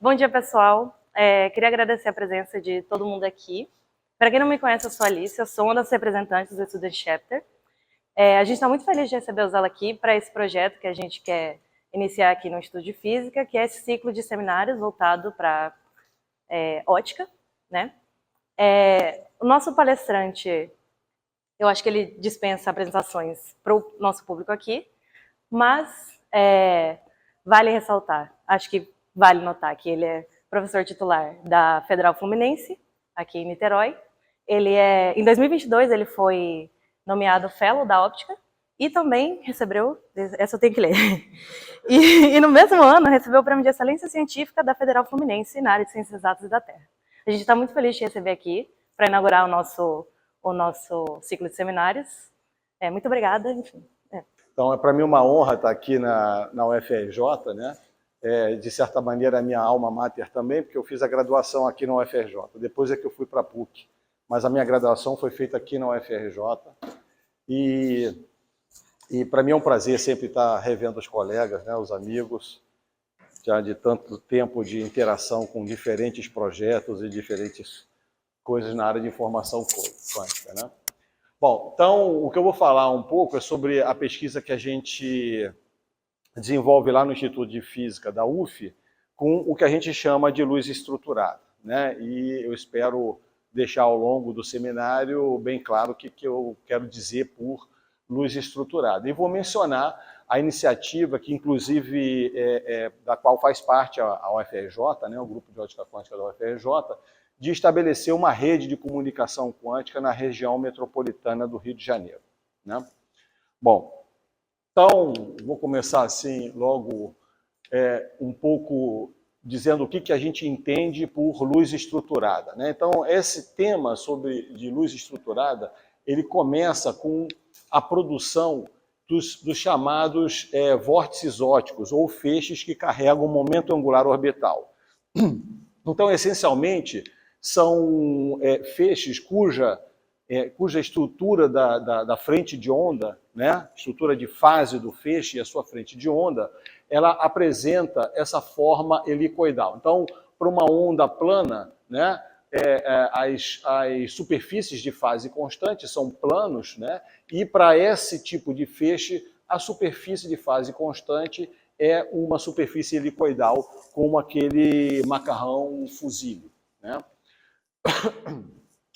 Bom dia, pessoal. Queria agradecer a presença de todo mundo aqui. Para quem não me conhece, eu sou a Alice, eu sou uma das representantes do Student Chapter. A gente está muito feliz de recebê-los aqui para esse projeto que a gente quer iniciar aqui no Instituto de Física, que é esse ciclo de seminários voltado para ótica, né? O nosso palestrante, eu acho que ele dispensa apresentações para o nosso público aqui, mas vale ressaltar, acho que vale notar que ele é professor titular da Federal Fluminense, aqui em Niterói. Em 2022, ele foi nomeado Fellow da Óptica e também recebeu, essa eu tenho que ler, e no mesmo ano recebeu o Prêmio de Excelência Científica da Federal Fluminense na área de Ciências Exatas e da Terra. A gente está muito feliz de te receber aqui para inaugurar o nosso ciclo de seminários. Muito obrigada, enfim. Então, é para mim uma honra estar aqui na UFRJ, né? De certa maneira, a minha alma mater também, porque eu fiz a graduação aqui na UFRJ. Depois é que eu fui para a PUC, mas a minha graduação foi feita aqui na UFRJ. E para mim é um prazer sempre estar revendo os colegas, né, os amigos, já de tanto tempo de interação com diferentes projetos e diferentes coisas na área de informação quântica, né? Bom, então o que eu vou falar um pouco é sobre a pesquisa que a gente desenvolve lá no Instituto de Física da UF, com o que a gente chama de luz estruturada, né? E eu espero deixar ao longo do seminário bem claro o que eu quero dizer por luz estruturada. E vou mencionar a iniciativa que, inclusive, da qual faz parte a UFRJ, né, o Grupo de Ótica Quântica da UFRJ, de estabelecer uma rede de comunicação quântica na região metropolitana do Rio de Janeiro, né? Bom, então, vou começar assim, logo, um pouco dizendo o que a gente entende por luz estruturada, né? Então, esse tema de luz estruturada, ele começa com a produção dos chamados vórtices ópticos, ou feixes que carregam momento angular orbital. Então, essencialmente, são feixes cuja estrutura da frente de onda, né, estrutura de fase do feixe e a sua frente de onda, ela apresenta essa forma helicoidal. Então, para uma onda plana, né, as superfícies de fase constante são planos, né, e para esse tipo de feixe, a superfície de fase constante é uma superfície helicoidal, como aquele macarrão fusílio, né?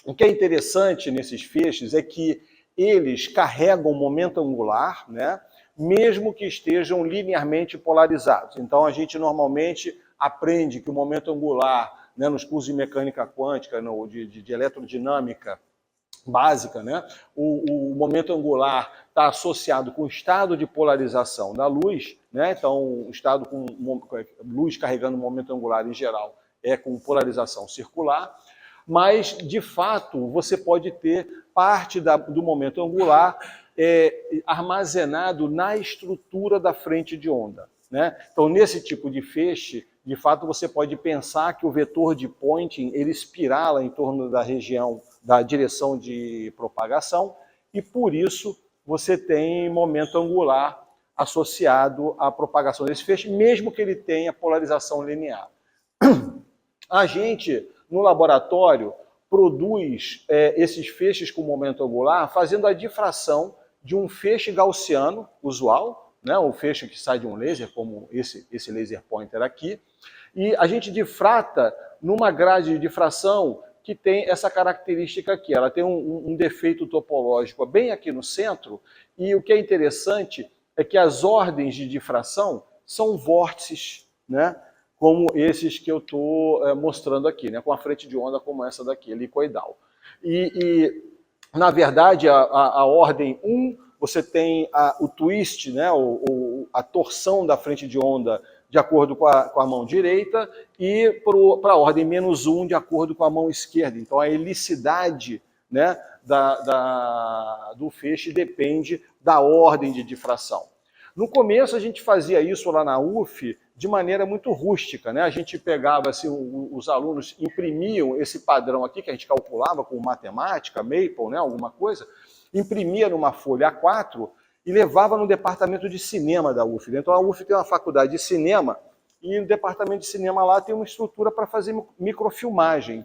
O que é interessante nesses feixes é que eles carregam momento angular, né, mesmo que estejam linearmente polarizados. Então, a gente normalmente aprende que o momento angular, né, nos cursos de mecânica quântica, de eletrodinâmica básica, né, o momento angular está associado com o estado de polarização da luz, né, então, o estado com luz carregando momento angular em geral é com polarização circular. Mas, de fato, você pode ter parte do momento angular armazenado na estrutura da frente de onda, né? Então, nesse tipo de feixe, de fato, você pode pensar que o vetor de Poynting ele espirala em torno da região da direção de propagação e, por isso, você tem momento angular associado à propagação desse feixe, mesmo que ele tenha polarização linear. A gente, no laboratório, produz esses feixes com momento angular fazendo a difração de um feixe gaussiano usual, né, um feixe que sai de um laser, como esse laser pointer aqui, e a gente difrata numa grade de difração que tem essa característica aqui. Ela tem um defeito topológico bem aqui no centro, e o que é interessante é que as ordens de difração são vórtices, né, como esses que eu estou mostrando aqui, né, com a frente de onda como essa daqui, helicoidal. E na verdade, a ordem 1, você tem o twist, né, a torção da frente de onda de acordo com a mão direita, e para a ordem -1, de acordo com a mão esquerda. Então, a helicidade, né, do feixe depende da ordem de difração. No começo, a gente fazia isso lá na UF de maneira muito rústica, né? A gente pegava, assim, os alunos imprimiam esse padrão aqui, que a gente calculava com matemática, Maple, né, alguma coisa, imprimia numa folha A4 e levava no departamento de cinema da UF. Então, a UF tem uma faculdade de cinema e no departamento de cinema lá tem uma estrutura para fazer microfilmagem.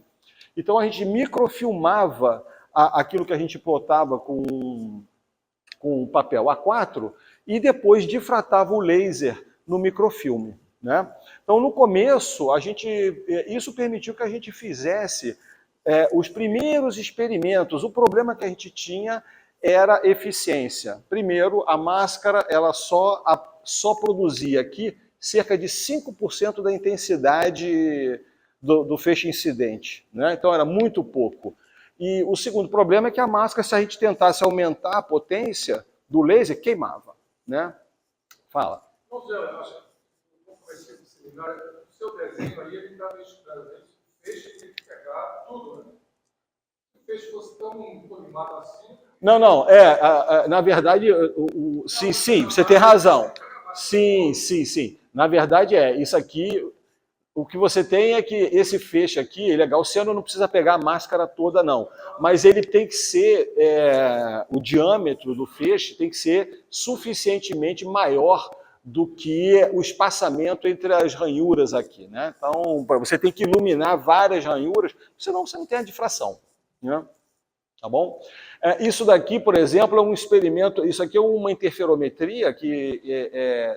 Então a gente microfilmava aquilo que a gente plotava com papel A4 e depois difratava o laser no microfilme, né? Então no começo isso permitiu que a gente fizesse os primeiros experimentos. O problema que a gente tinha era eficiência. Primeiro, a máscara ela só produzia aqui cerca de 5% da intensidade do feixe incidente, né? Então era muito pouco. E o segundo problema é que a máscara, se a gente tentasse aumentar a potência do laser, queimava, né? Fala. Não sei, eu acho um pouco parecido similar. O seu desenho aí, ele estava estudando isso. O peixe tem que pegar tudo, né? Se o peixe fosse tão polimado assim... Não, na verdade, sim, você tem razão. Sim. Na verdade isso aqui, o que você tem é que esse feixe aqui, ele é gaussiano, não precisa pegar a máscara toda não, mas ele tem que ser, o diâmetro do feixe tem que ser suficientemente maior do que o espaçamento entre as ranhuras aqui, né? Então, você tem que iluminar várias ranhuras, senão você não tem a difração, né? Tá bom? Isso daqui, por exemplo, é um experimento, isso aqui é uma interferometria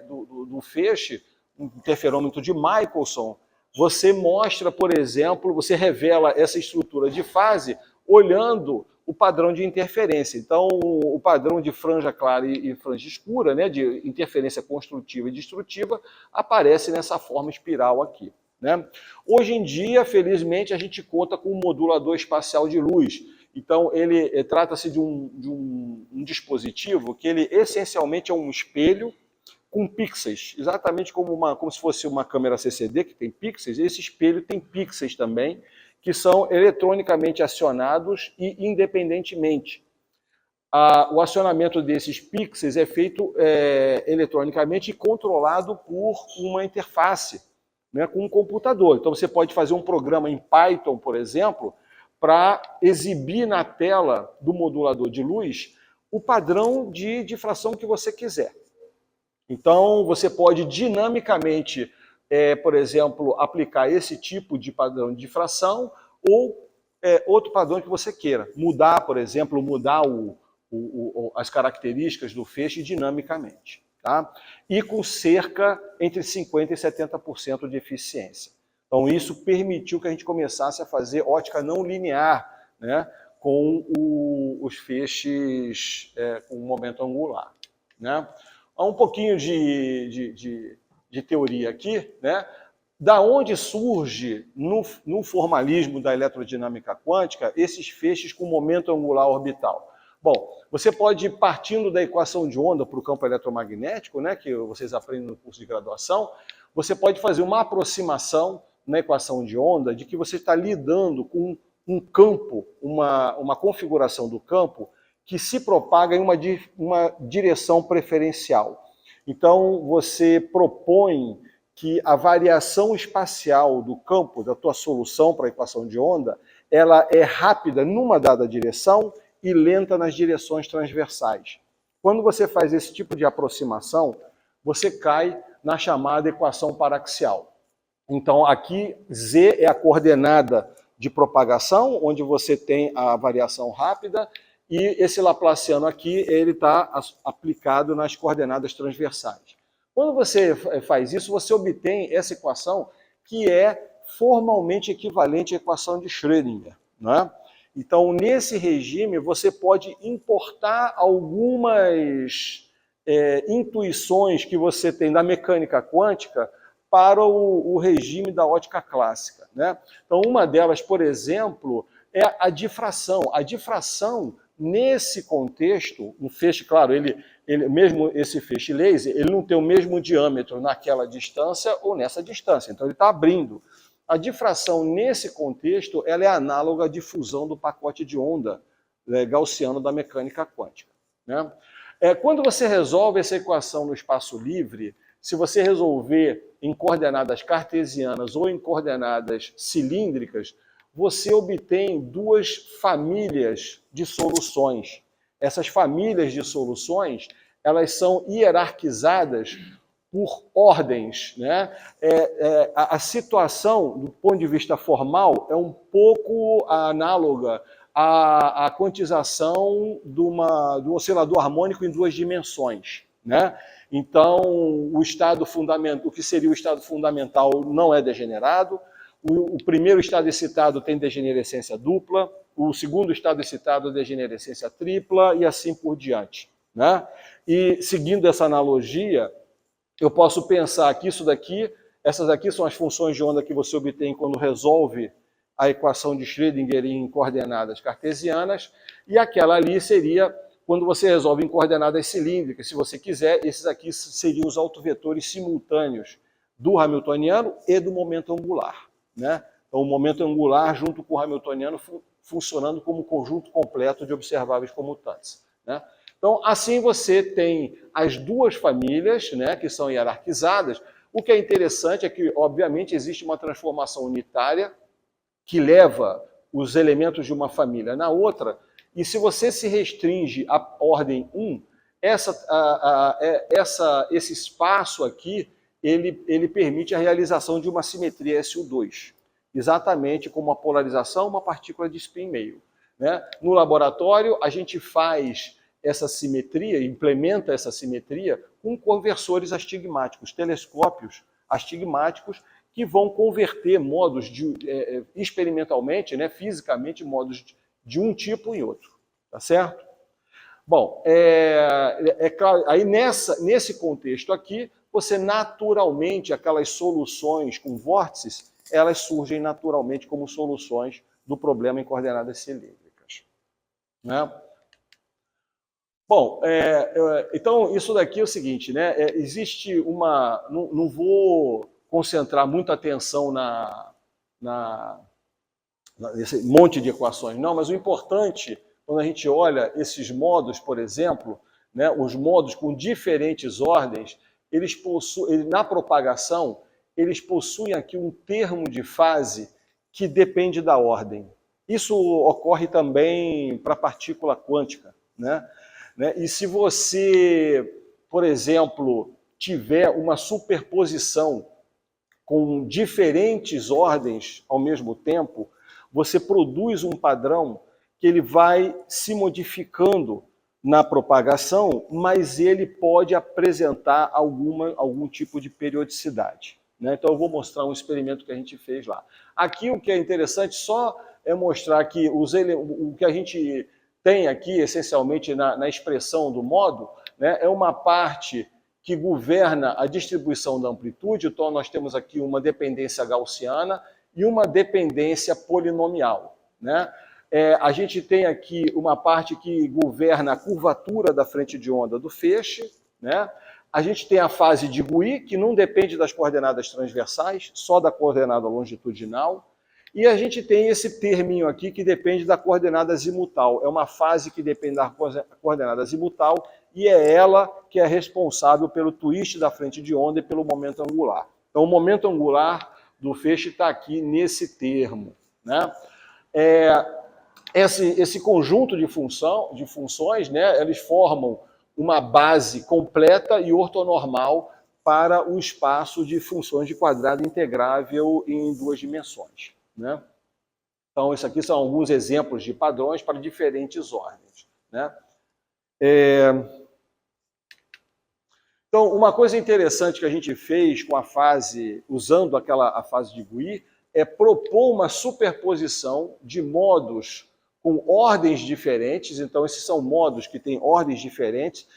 do feixe, um interferômetro de Michelson. Você mostra, por exemplo, você revela essa estrutura de fase olhando o padrão de interferência. Então, o padrão de franja clara e franja escura, né, de interferência construtiva e destrutiva, aparece nessa forma espiral aqui, né? Hoje em dia, felizmente, a gente conta com um modulador espacial de luz. Então, trata-se de um dispositivo que ele essencialmente é um espelho com pixels, exatamente como se fosse uma câmera CCD que tem pixels. Esse espelho tem pixels também, que são eletronicamente acionados e independentemente. O acionamento desses pixels é feito eletronicamente e controlado por uma interface, né, com um computador. Então, você pode fazer um programa em Python, por exemplo, para exibir na tela do modulador de luz o padrão de difração que você quiser. Então, você pode dinamicamente, por exemplo, aplicar esse tipo de padrão de difração ou outro padrão que você queira. Mudar, por exemplo, as características do feixe dinamicamente, tá? E com cerca entre 50% e 70% de eficiência. Então, isso permitiu que a gente começasse a fazer ótica não linear, né, com os feixes com momento angular, né? Há um pouquinho de teoria aqui, né? Da onde surge, no formalismo da eletrodinâmica quântica, esses feixes com momento angular orbital? Bom, você pode ir partindo da equação de onda para o campo eletromagnético, né, que vocês aprendem no curso de graduação, você pode fazer uma aproximação na equação de onda de que você está lidando com um campo, uma configuração do campo que se propaga em uma direção preferencial. Então, você propõe que a variação espacial do campo, da tua solução para a equação de onda, ela é rápida numa dada direção e lenta nas direções transversais. Quando você faz esse tipo de aproximação, você cai na chamada equação paraxial. Então, aqui, Z é a coordenada de propagação, onde você tem a variação rápida, e esse laplaciano aqui, ele está aplicado nas coordenadas transversais. Quando você faz isso, você obtém essa equação que é formalmente equivalente à equação de Schrödinger, né? Então, nesse regime, você pode importar algumas intuições que você tem da mecânica quântica para o regime da ótica clássica, né? Então, uma delas, por exemplo, é a difração. A difração, nesse contexto, um feixe, claro, mesmo esse feixe laser, ele não tem o mesmo diâmetro naquela distância ou nessa distância, então ele está abrindo. A difração, nesse contexto, ela é análoga à difusão do pacote de onda gaussiano da mecânica quântica, né? Quando você resolve essa equação no espaço livre, se você resolver em coordenadas cartesianas ou em coordenadas cilíndricas, você obtém duas famílias de soluções. Essas famílias de soluções, elas são hierarquizadas por ordens, né? A situação, do ponto de vista formal, é um pouco análoga à quantização do oscilador harmônico em duas dimensões, né? Então, o que seria o estado fundamental não é degenerado, o primeiro estado excitado tem degenerescência dupla, o segundo estado excitado é degenerescência tripla e assim por diante, né? E seguindo essa analogia, eu posso pensar que essas daqui são as funções de onda que você obtém quando resolve a equação de Schrödinger em coordenadas cartesianas, e aquela ali seria quando você resolve em coordenadas cilíndricas. Se você quiser, esses aqui seriam os autovetores simultâneos do hamiltoniano e do momento angular, né? Então, o momento angular junto com o hamiltoniano funcionando como conjunto completo de observáveis comutantes, né? Então, assim você tem as duas famílias, né, que são hierarquizadas. O que é interessante é que, obviamente, existe uma transformação unitária que leva os elementos de uma família na outra, e se você se restringe à ordem 1, esse espaço aqui, ele permite a realização de uma simetria SU2, exatamente como a polarização, uma partícula de spin meio, né? No laboratório, a gente faz essa simetria, implementa essa simetria com conversores astigmáticos, telescópios astigmáticos, que vão converter modos experimentalmente, né, fisicamente, modos de um tipo em outro, tá certo? Bom, claro, aí nesse contexto aqui, você naturalmente, aquelas soluções com vórtices, elas surgem naturalmente como soluções do problema em coordenadas cilíndricas, né? Bom, então isso daqui é o seguinte, né? Existe uma... Não vou concentrar muita atenção nesse monte de equações, não, mas o importante, quando a gente olha esses modos, por exemplo, né, os modos com diferentes ordens, eles possuem, na propagação, eles possuem aqui um termo de fase que depende da ordem. Isso ocorre também para a partícula quântica, né? E se você, por exemplo, tiver uma superposição com diferentes ordens ao mesmo tempo, você produz um padrão que ele vai se modificando na propagação, mas ele pode apresentar algum tipo de periodicidade, né? Então eu vou mostrar um experimento que a gente fez lá. Aqui o que é interessante só é mostrar que o que a gente tem aqui, essencialmente, na expressão do modo, né, é uma parte que governa a distribuição da amplitude. Então, nós temos aqui uma dependência gaussiana e uma dependência polinomial, né? A gente tem aqui uma parte que governa a curvatura da frente de onda do feixe, né? A gente tem a fase de Gouy, que não depende das coordenadas transversais, só da coordenada longitudinal. E a gente tem esse terminho aqui que depende da coordenada azimutal. É uma fase que depende da coordenada azimutal e é ela que é responsável pelo twist da frente de onda e pelo momento angular. Então, o momento angular do feixe está aqui nesse termo, né? Esse conjunto de funções, né, eles formam uma base completa e ortonormal para o espaço de funções de quadrado integrável em duas dimensões, né? Então, isso aqui são alguns exemplos de padrões para diferentes ordens, né? Então, uma coisa interessante que a gente fez com a fase, usando a fase de Gouy, é propor uma superposição de modos com ordens diferentes. Então, esses são modos que têm ordens diferentes.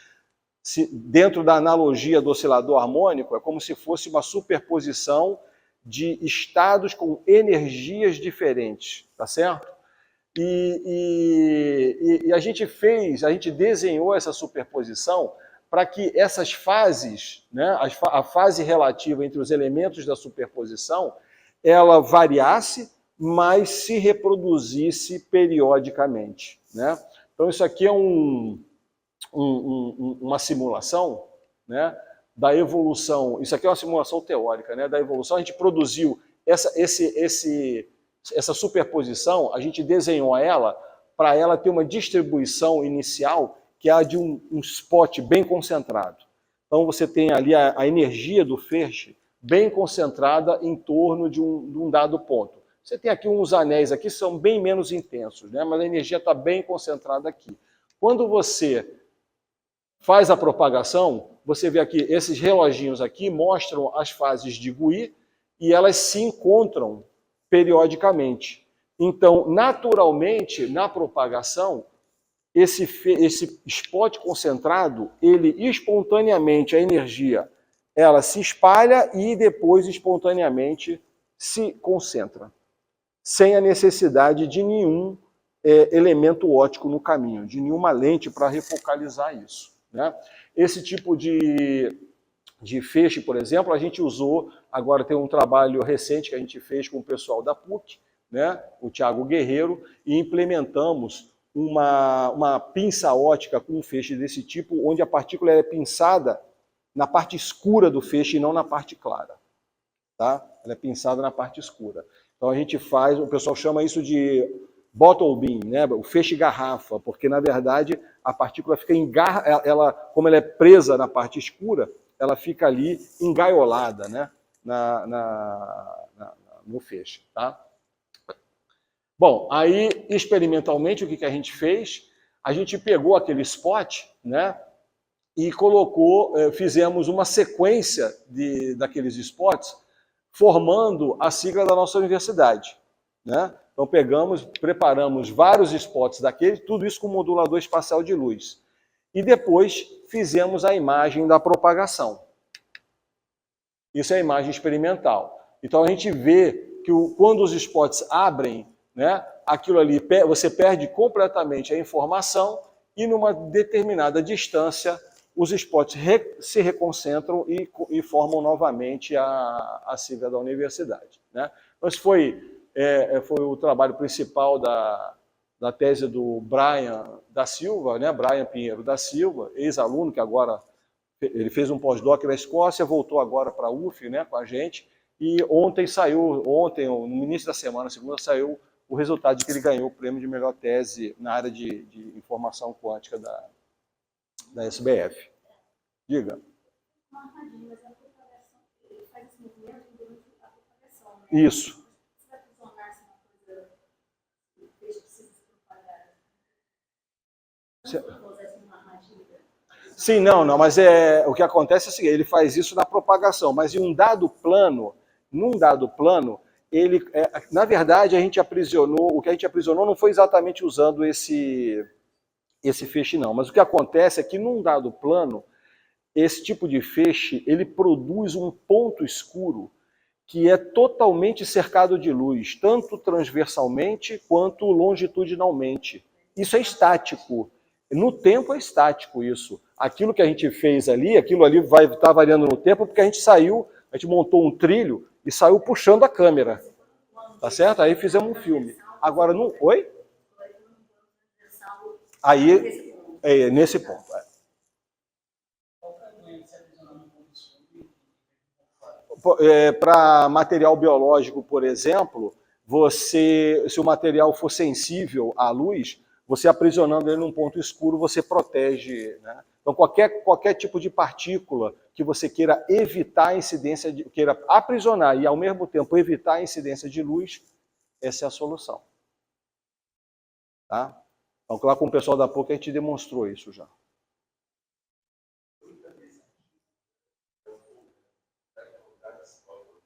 Dentro da analogia do oscilador harmônico, é como se fosse uma superposição de estados com energias diferentes, tá certo? E a gente desenhou essa superposição para que essas fases, né, a fase relativa entre os elementos da superposição, ela variasse, mas se reproduzisse periodicamente, né? Então isso aqui é uma simulação, né, da evolução. Isso aqui é uma simulação teórica, né, da evolução. A gente produziu essa superposição, a gente desenhou ela para ela ter uma distribuição inicial que é a de um spot bem concentrado. Então você tem ali a energia do feixe bem concentrada em torno de um dado ponto. Você tem aqui uns anéis aqui, são bem menos intensos, né? Mas a energia está bem concentrada aqui. Quando você faz a propagação, você vê aqui, esses reloginhos aqui mostram as fases de Gouy e elas se encontram periodicamente. Então, naturalmente, na propagação, esse spot concentrado, ele espontaneamente, a energia, ela se espalha e depois espontaneamente se concentra, sem a necessidade de nenhum elemento óptico no caminho, de nenhuma lente para refocalizar isso, né? Esse tipo de feixe, por exemplo, a gente usou, agora tem um trabalho recente que a gente fez com o pessoal da PUC, né, o Thiago Guerreiro, e implementamos uma pinça ótica com um feixe desse tipo, onde a partícula é pinçada na parte escura do feixe e não na parte clara. Tá? Ela é pinçada na parte escura. Então a gente faz, o pessoal chama isso de bottle beam, né? O feixe garrafa, porque na verdade a partícula fica como ela é presa na parte escura, ela fica ali engaiolada, né? No feixe. Tá? Bom, aí experimentalmente o que a gente fez? A gente pegou aquele spot, né? E fizemos uma sequência daqueles spots, formando a sigla da nossa universidade, né? Então preparamos vários spots daquele, tudo isso com modulador espacial de luz. E depois fizemos a imagem da propagação. Isso é a imagem experimental. Então a gente vê que quando os spots abrem, né, aquilo ali, você perde completamente a informação e numa determinada distância os spots se reconcentram e formam novamente a sigla da universidade, né? Então esse foi o trabalho principal da tese do Brian da Silva, né? Brian Pinheiro da Silva, ex-aluno que agora ele fez um pós-doc na Escócia, voltou agora para a UF, né, com a gente, e ontem, no início da semana, segunda, saiu o resultado de que ele ganhou o prêmio de melhor tese na área de informação quântica da SBF. Diga. Isso. Sim, não, mas o que acontece é o seguinte, ele faz isso na propagação, mas em num dado plano, na verdade, o que a gente aprisionou não foi exatamente usando esse feixe, não, mas o que acontece é que num dado plano, esse tipo de feixe, ele produz um ponto escuro que é totalmente cercado de luz, tanto transversalmente quanto longitudinalmente. Isso é estático. No tempo é estático isso. Aquilo que a gente fez ali, aquilo ali vai estar variando no tempo, porque a gente montou um trilho e saiu puxando a câmera. Tá certo? Aí fizemos um filme. Agora, não... Oi? Aí, nesse ponto. Para material biológico, por exemplo, se o material for sensível à luz, você aprisionando ele num ponto escuro, você protege, né? Então, qualquer tipo de partícula que você queira evitar a incidência, queira aprisionar e, ao mesmo tempo, evitar a incidência de luz, essa é a solução. Tá? Então, lá com o pessoal da PUC, a gente demonstrou isso já.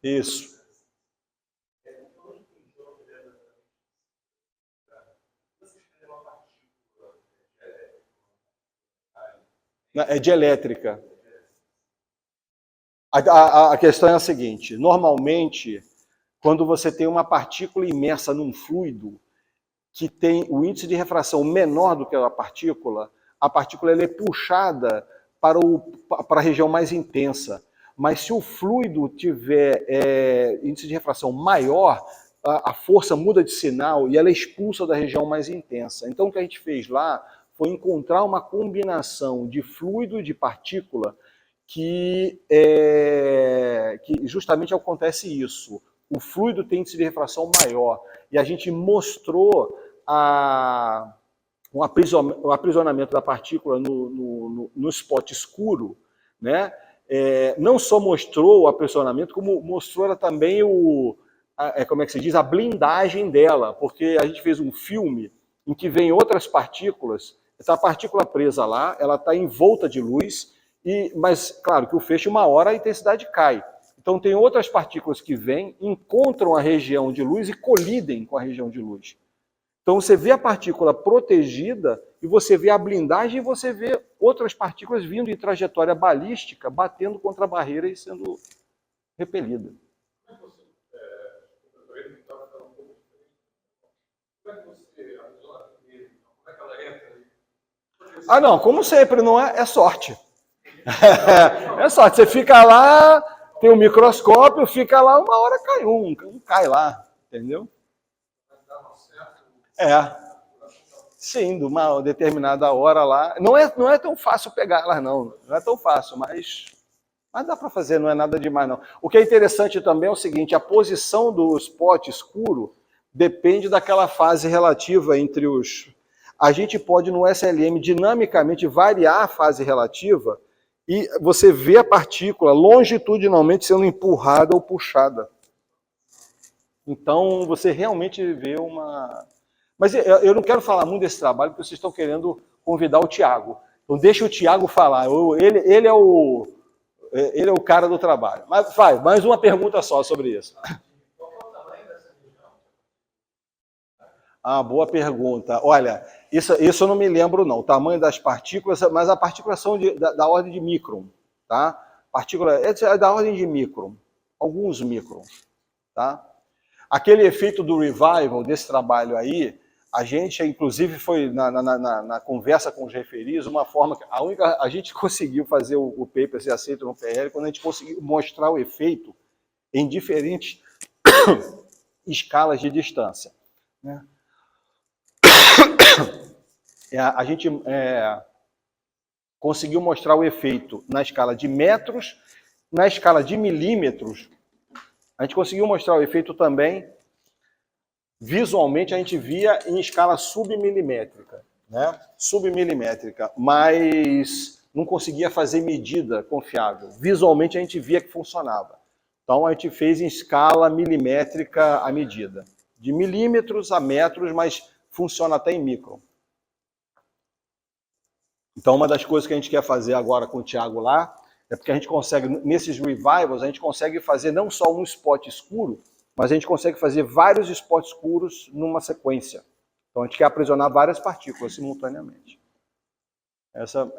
Isso. É dielétrica. A questão é a seguinte, normalmente, quando você tem uma partícula imersa num fluido que tem o índice de refração menor do que a partícula ela é puxada para a região mais intensa. Mas se o fluido tiver índice de refração maior, a força muda de sinal e ela é expulsa da região mais intensa. Então o que a gente fez lá foi encontrar uma combinação de fluido e de partícula que justamente acontece isso. O fluido tem índice de refração maior. E a gente mostrou o aprisionamento da partícula no spot escuro, né, não só mostrou o apressionamento, como mostrou ela também como é que se diz, a blindagem dela, porque a gente fez um filme em que vem outras partículas, essa partícula presa lá, ela está envolta de luz, mas claro que o feixe, uma hora a intensidade cai. Então tem outras partículas que vêm, encontram a região de luz e colidem com a região de luz. Então você vê a partícula protegida e você vê a blindagem e você vê outras partículas vindo em trajetória balística, batendo contra a barreira e sendo repelida. Ah, não, como sempre, não é sorte. É sorte. Você fica lá, tem um microscópio, fica lá, uma hora cai um cai lá, entendeu? Sim, de uma determinada hora lá. Não é tão fácil pegar lá, não é tão fácil, mas dá para fazer, não é nada demais, não. O que é interessante também é o seguinte, a posição do spot escuro depende daquela fase relativa entre os... A gente pode, no SLM, dinamicamente variar a fase relativa e você vê a partícula longitudinalmente sendo empurrada ou puxada. Então, você realmente vê uma... Mas eu não quero falar muito desse trabalho, porque vocês estão querendo convidar o Tiago. Então, deixa o Tiago falar. Ele é o cara do trabalho. Mas vai, mais uma pergunta só sobre isso. Ah, boa pergunta. Olha, isso eu não me lembro, não. O tamanho das partículas, mas as partículas são da ordem de micron, tá? Partícula é da ordem de micron, alguns microns, tá? Aquele efeito do revival desse trabalho aí, a gente, inclusive, foi na conversa com os referis, uma forma que a gente conseguiu fazer o paper ser aceito no PL quando a gente conseguiu mostrar o efeito em diferentes escalas de distância, né? A gente conseguiu mostrar o efeito na escala de metros, na escala de milímetros. A gente conseguiu mostrar o efeito também, visualmente a gente via em escala submilimétrica, né? Submilimétrica, mas não conseguia fazer medida confiável. Visualmente a gente via que funcionava. Então a gente fez em escala milimétrica a medida. De milímetros a metros, mas funciona até em micron. Então uma das coisas que a gente quer fazer agora com o Tiago lá, é porque a gente consegue, nesses revivals, a gente consegue fazer não só um spot escuro, mas a gente consegue fazer vários spots escuros numa sequência. Então a gente quer aprisionar várias partículas simultaneamente.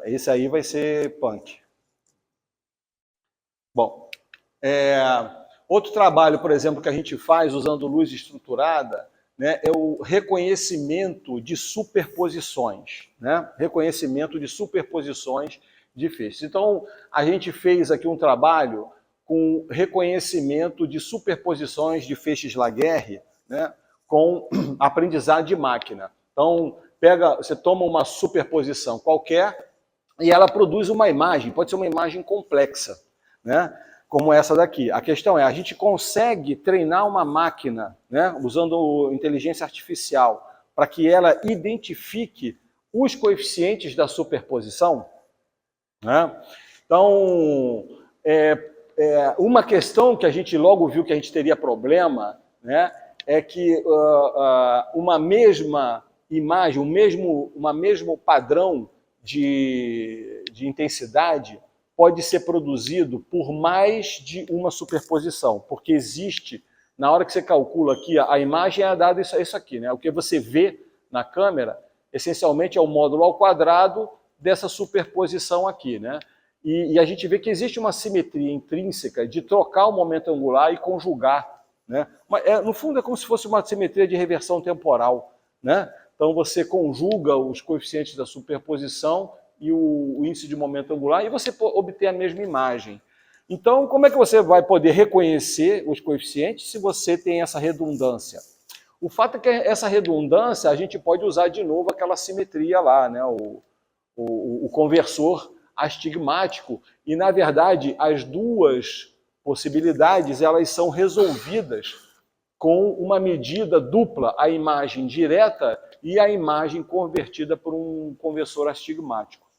Esse aí vai ser punk. Bom, outro trabalho, por exemplo, que a gente faz usando luz estruturada, né, é o reconhecimento de superposições, né? Reconhecimento de superposições de feixes. Então, a gente fez aqui um trabalho com reconhecimento de superposições de feixes Laguerre, né, com aprendizado de máquina. Então, você toma uma superposição qualquer e ela produz uma imagem, pode ser uma imagem complexa, né, como essa daqui. A questão é, a gente consegue treinar uma máquina, né, usando inteligência artificial, para que ela identifique os coeficientes da superposição, né? Então, uma questão que a gente logo viu que a gente teria problema, né, é que uma mesma imagem, uma mesmo padrão de intensidade pode ser produzido por mais de uma superposição, porque existe, na hora que você calcula aqui, a imagem é dada isso aqui, né? O que você vê na câmera, essencialmente é o módulo ao quadrado dessa superposição aqui, né? E a gente vê que existe uma simetria intrínseca de trocar o momento angular e conjugar, né? No fundo é como se fosse uma simetria de reversão temporal, né? Então você conjuga os coeficientes da superposição e o índice de momento angular e você obtém a mesma imagem. Então, como é que você vai poder reconhecer os coeficientes se você tem essa redundância? O fato é que essa redundância a gente pode usar de novo aquela simetria lá, né? O conversor astigmático, e na verdade as duas possibilidades elas são resolvidas com uma medida dupla, a imagem direta e a imagem convertida por um conversor astigmático.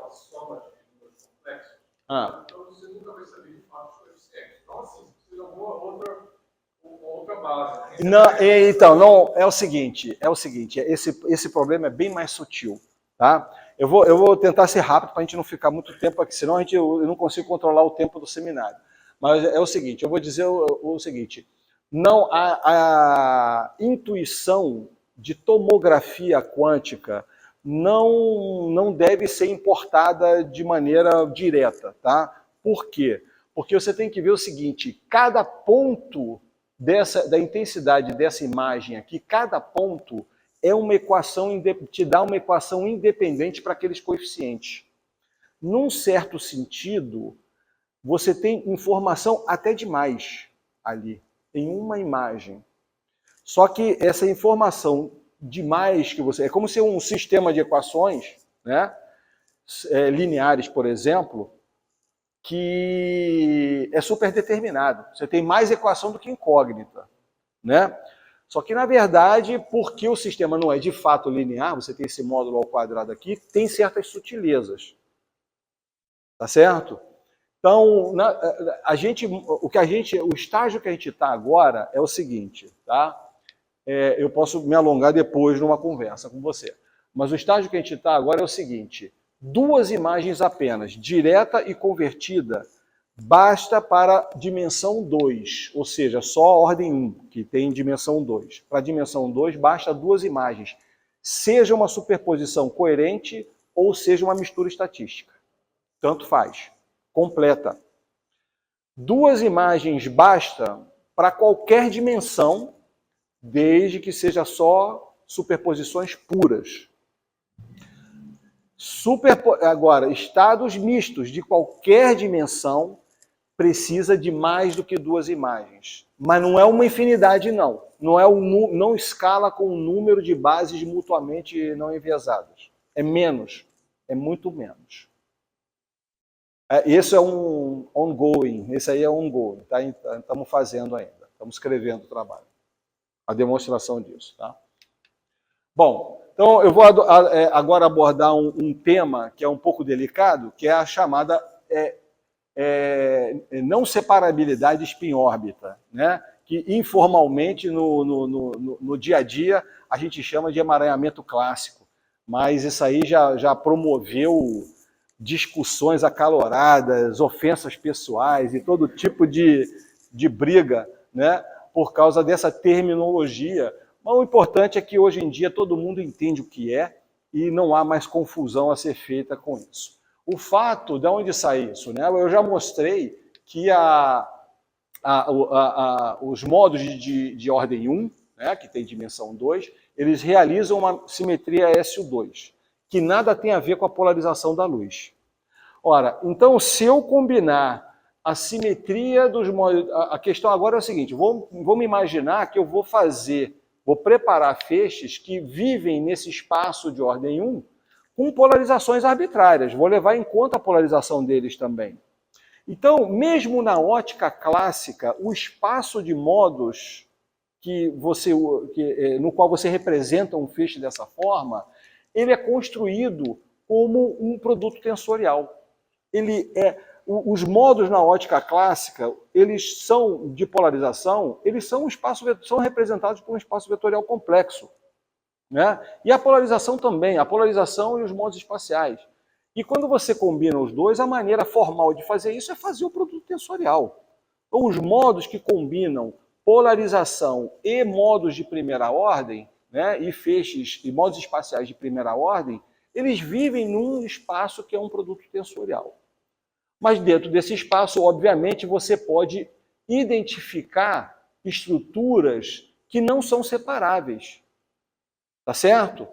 uma soma de números complexos. Ah. Então você nunca vai saber de fato os coeficientes. Então, assim, você precisa de alguma outra base. Não, então, não, é o seguinte, esse problema é bem mais sutil, tá? Eu vou tentar ser rápido para a gente não ficar muito tempo aqui, senão eu não consigo controlar o tempo do seminário. Mas é o seguinte, eu vou dizer o seguinte, não, a intuição de tomografia quântica não deve ser importada de maneira direta, tá? Por quê? Porque você tem que ver o seguinte, cada ponto da intensidade dessa imagem aqui, cada ponto é uma equação, te dá uma equação independente para aqueles coeficientes. Num certo sentido, você tem informação até demais ali, em uma imagem. Só que essa informação demais que você... É como se um sistema de equações, né, lineares, por exemplo, que é super determinado. Você tem mais equação do que incógnita, né? Só que, na verdade, porque o sistema não é de fato linear, você tem esse módulo ao quadrado aqui, tem certas sutilezas. Tá certo? Então, o estágio que a gente está agora é o seguinte, tá? Eu posso me alongar depois numa conversa com você. Mas o estágio que a gente está agora é o seguinte, 2 imagens apenas, direta e convertida, basta para dimensão 2, ou seja, só a ordem 1, que tem dimensão 2. Para dimensão 2, basta 2 imagens, seja uma superposição coerente ou seja uma mistura estatística. Tanto faz, completa. 2 imagens basta para qualquer dimensão, desde que seja só superposições puras. Agora, estados mistos de qualquer dimensão precisa de mais do que 2 imagens. Mas não é uma infinidade, não. Não escala com o número de bases mutuamente não enviesadas. É menos. É muito menos. Esse é um ongoing. Esse aí é ongoing. Tá? Estamos fazendo ainda. Estamos escrevendo o trabalho. A demonstração disso. Tá? Bom, então eu vou agora abordar um tema que é um pouco delicado, que é a chamada não separabilidade spin-órbita, né? Que informalmente no dia a dia a gente chama de emaranhamento clássico, mas isso aí já promoveu discussões acaloradas, ofensas pessoais e todo tipo de briga, né? Por causa dessa terminologia. Mas o importante é que hoje em dia todo mundo entende o que é e não há mais confusão a ser feita com isso. O fato, de onde sai isso? Né? Eu já mostrei que os modos de ordem 1, né, que tem dimensão 2, eles realizam uma simetria SU2, que nada tem a ver com a polarização da luz. Ora, então se eu combinar a simetria dos modos... A questão agora é o seguinte, vamos imaginar que eu vou preparar feixes que vivem nesse espaço de ordem 1 com polarizações arbitrárias. Vou levar em conta a polarização deles também. Então, mesmo na ótica clássica, o espaço de modos no qual você representa um feixe dessa forma, ele é construído como um produto tensorial. Os modos na ótica clássica, eles são de polarização, eles são representados por um espaço vetorial complexo. Né? E a polarização também, a polarização e os modos espaciais. E quando você combina os dois, a maneira formal de fazer isso é fazer o produto tensorial. Então, os modos que combinam polarização e modos de primeira ordem, né, e feixes e modos espaciais de primeira ordem, eles vivem num espaço que é um produto tensorial. Mas dentro desse espaço, obviamente, você pode identificar estruturas que não são separáveis. Tá certo?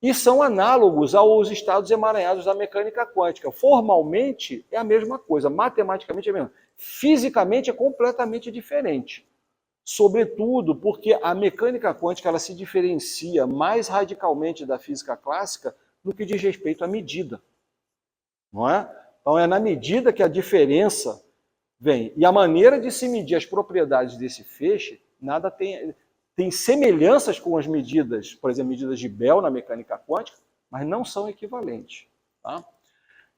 E são análogos aos estados emaranhados da mecânica quântica. Formalmente é a mesma coisa, matematicamente é a mesma. Fisicamente é completamente diferente. Sobretudo porque a mecânica quântica ela se diferencia mais radicalmente da física clássica no que diz respeito à medida. Não é? Então é na medida que a diferença vem. E a maneira de se medir as propriedades desse feixe, nada tem semelhanças com as medidas, por exemplo, medidas de Bell na mecânica quântica, mas não são equivalentes. Tá?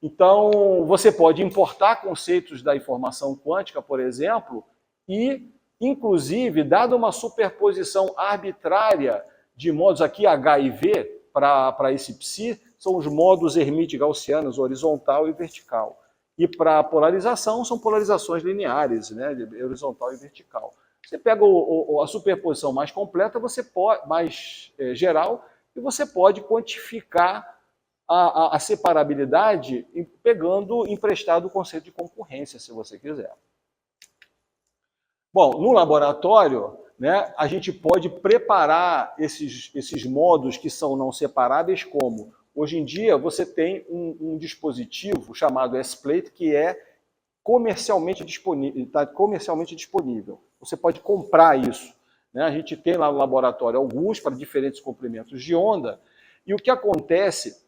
Então, você pode importar conceitos da informação quântica, por exemplo, e, inclusive, dada uma superposição arbitrária de modos aqui, H e V, para esse psi, são os modos Hermite-Gaussianos, horizontal e vertical. E para a polarização, são polarizações lineares, né, de horizontal e vertical. Você pega a superposição mais completa, você pode, mais geral, e você pode quantificar a separabilidade pegando emprestado o conceito de concorrência, se você quiser. Bom, no laboratório, né, a gente pode preparar esses modos que são não separáveis como, hoje em dia, você tem um dispositivo chamado S-Plate que é comercialmente disponível, está comercialmente disponível. Você pode comprar isso, né? A gente tem lá no laboratório alguns para diferentes comprimentos de onda, e o que acontece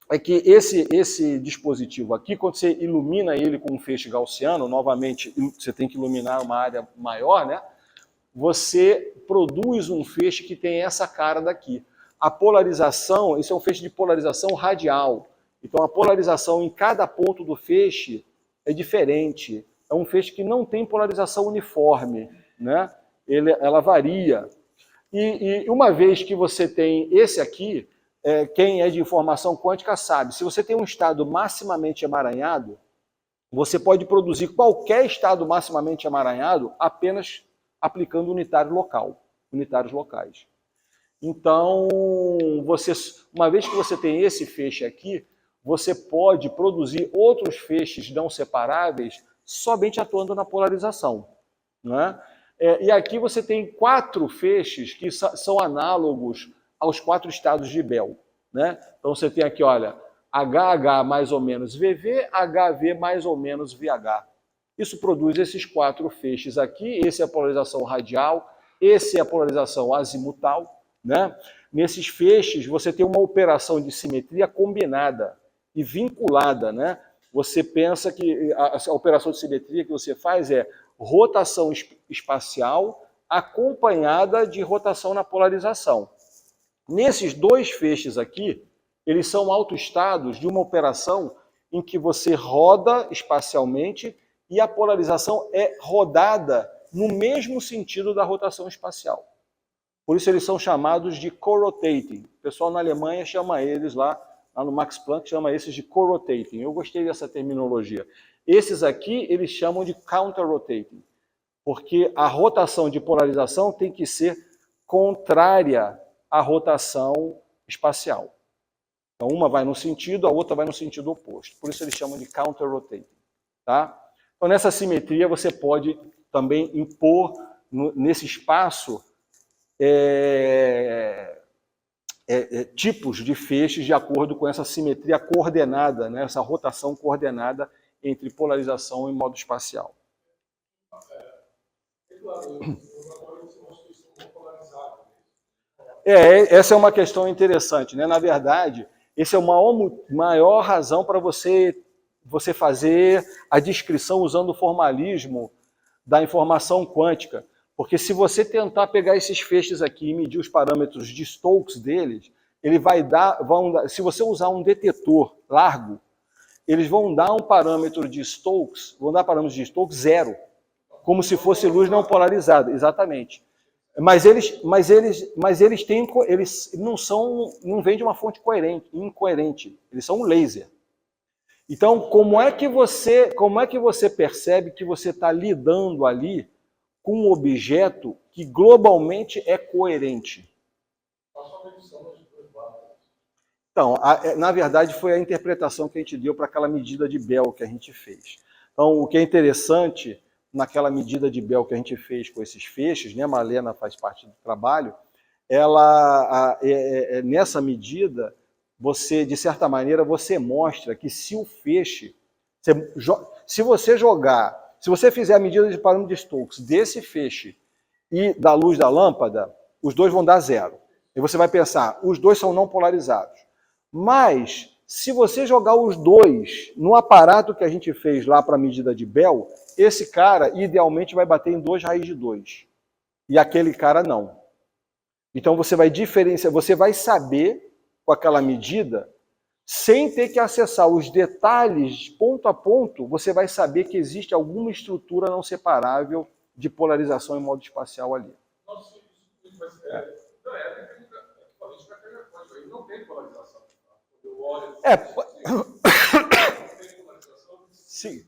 é que esse dispositivo aqui, quando você ilumina ele com um feixe gaussiano, novamente você tem que iluminar uma área maior, né? Você produz um feixe que tem essa cara daqui. A polarização, isso é um feixe de polarização radial. Então a polarização em cada ponto do feixe é diferente. É um feixe que não tem polarização uniforme, né? Ela varia. E uma vez que você tem esse aqui, quem é de informação quântica sabe, se você tem um estado maximamente emaranhado, você pode produzir qualquer estado maximamente emaranhado apenas aplicando unitários locais. Então, uma vez que você tem esse feixe aqui, você pode produzir outros feixes não separáveis somente atuando na polarização, né? E aqui você tem 4 feixes que são análogos aos 4 estados de Bell, né? Então você tem aqui, olha, HH mais ou menos VV, HV mais ou menos VH. Isso produz esses 4 feixes aqui. Esse é a polarização radial, esse é a polarização azimutal, né? Nesses feixes você tem uma operação de simetria combinada e vinculada, né? Você pensa que a operação de simetria que você faz é rotação espacial acompanhada de rotação na polarização. Nesses 2 feixes aqui, eles são autoestados de uma operação em que você roda espacialmente e a polarização é rodada no mesmo sentido da rotação espacial. Por isso eles são chamados de corotating. O pessoal na Alemanha chama eles lá no Max Planck, chama esses de corotating. Eu gostei dessa terminologia. Esses aqui eles chamam de counter-rotating, porque a rotação de polarização tem que ser contrária à rotação espacial. Então uma vai num sentido, a outra vai no sentido oposto. Por isso eles chamam de counter-rotating, tá? Então nessa simetria você pode também impor nesse espaço tipos de feixes de acordo com essa simetria coordenada, né? Essa rotação coordenada entre polarização e modo espacial. Essa é uma questão interessante, né? Na verdade, essa é a maior razão para você fazer a descrição usando o formalismo da informação quântica. Porque se você tentar pegar esses feixes aqui e medir os parâmetros de Stokes deles, ele vai dar, se você usar um detetor largo, eles vão dar um parâmetro de Stokes, zero, como se fosse luz não polarizada, exatamente. Mas eles não vêm de uma fonte incoerente, eles são um laser. Então, como é que você percebe que você está lidando ali com um objeto que globalmente é coerente? Então, na verdade, foi a interpretação que a gente deu para aquela medida de Bell que a gente fez. Então, o que é interessante naquela medida de Bell que a gente fez com esses feixes, né? A Malena faz parte do trabalho, nessa medida, você, de certa maneira, você mostra que se o feixe, se você fizer a medida de parâmetro de Stokes desse feixe e da luz da lâmpada, os dois vão dar zero. E você vai pensar, os dois são não polarizados. Mas, se você jogar os dois no aparato que a gente fez lá para a medida de Bell, esse cara, idealmente, vai bater em 2 raízes de 2. E aquele cara não. Então, você vai diferenciar, você vai saber, com aquela medida, sem ter que acessar os detalhes ponto a ponto, você vai saber que existe alguma estrutura não separável de polarização em modo espacial ali. Nossa, isso vai ser. Equivalente para aquele código aí, não tem polarização. Eu olho. Não tem polarização. Sim.